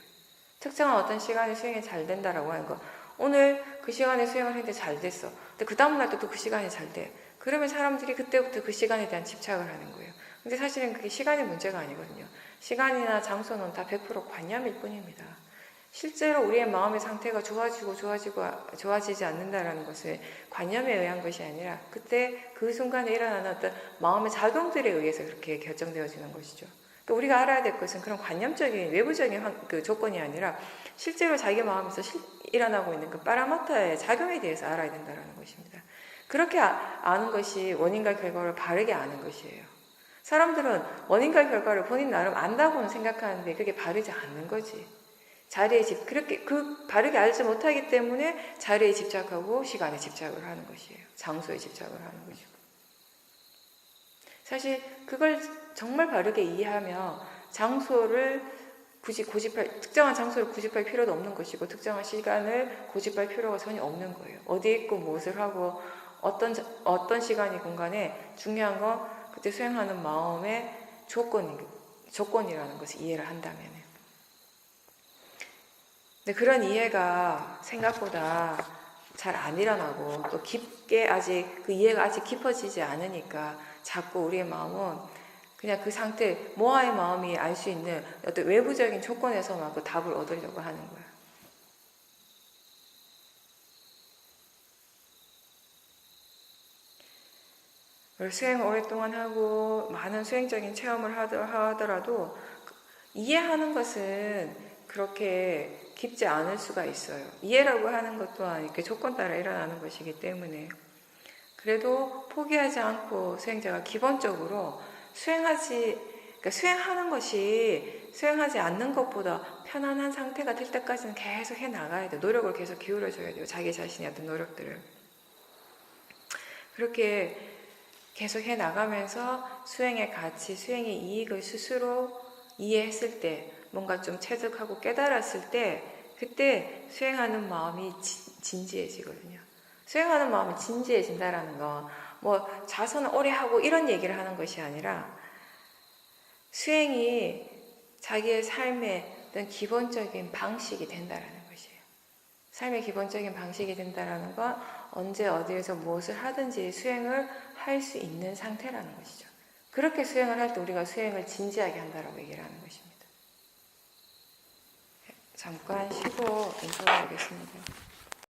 특정한 어떤 시간에 수행이 잘 된다라고 하는 거. 오늘 그 시간에 수행을 했는데 잘 됐어. 근데 그 다음날도 또 그 시간이 잘 돼. 그러면 사람들이 그때부터 그 시간에 대한 집착을 하는 거예요. 근데 사실은 그게 시간의 문제가 아니거든요. 시간이나 장소는 다 100% 관념일 뿐입니다. 실제로 우리의 마음의 상태가 좋아지지 않는다라는 것은 관념에 의한 것이 아니라 그때 그 순간에 일어나는 어떤 마음의 작용들에 의해서 그렇게 결정되어지는 것이죠. 그러니까 우리가 알아야 될 것은 그런 관념적인 외부적인 그 조건이 아니라 실제로 자기 마음에서 일어나고 있는 그 파라마타의 작용에 대해서 알아야 된다는 것입니다. 그렇게 아는 것이 원인과 결과를 바르게 아는 것이에요. 사람들은 원인과 결과를 본인 나름 안다고는 생각하는데 그게 바르지 않는 거지. 그렇게 바르게 알지 못하기 때문에 자리에 집착하고 시간에 집착을 하는 것이에요. 장소에 집착을 하는 것이고. 사실 그걸 정말 바르게 이해하며 장소를 특정한 장소를 고집할 필요도 없는 것이고 특정한 시간을 고집할 필요가 전혀 없는 거예요. 어디에 있고 무엇을 하고 어떤 시간이 공간에 중요한 건 그때 수행하는 마음의 조건이라는 것을 이해를 한다면. 근데 그런 이해가 생각보다 잘 안 일어나고 또 깊게 그 이해가 아직 깊어지지 않으니까 자꾸 우리의 마음은 그냥 그 상태, 모아의 마음이 알 수 있는 어떤 외부적인 조건에서만 그 답을 얻으려고 하는 거야. 수행을 오랫동안 하고 많은 수행적인 체험을 하더라도 이해하는 것은 그렇게 깊지 않을 수가 있어요. 이해라고 하는 것 또한 이렇게 조건 따라 일어나는 것이기 때문에 그래도 포기하지 않고 수행자가 기본적으로 수행하는 것이 수행하지 않는 것보다 편안한 상태가 될 때까지는 계속 해 나가야 돼요. 노력을 계속 기울여줘야 돼요. 자기 자신의 어떤 노력들을. 그렇게 계속 해 나가면서 수행의 가치, 수행의 이익을 스스로 이해했을 때, 뭔가 좀 체득하고 깨달았을 때, 그때 수행하는 마음이 진지해지거든요. 수행하는 마음이 진지해진다라는 건, 자선을 오래 하고 이런 얘기를 하는 것이 아니라, 수행이 자기의 삶의 어떤 기본적인 방식이 된다라는 것이에요. 삶의 기본적인 방식이 된다라는 건 언제 어디에서 무엇을 하든지 수행을 할 수 있는 상태라는 것이죠. 그렇게 수행을 할 때 우리가 수행을 진지하게 한다라고 얘기를 하는 것입니다. 잠깐 쉬고 인터뷰하겠습니다.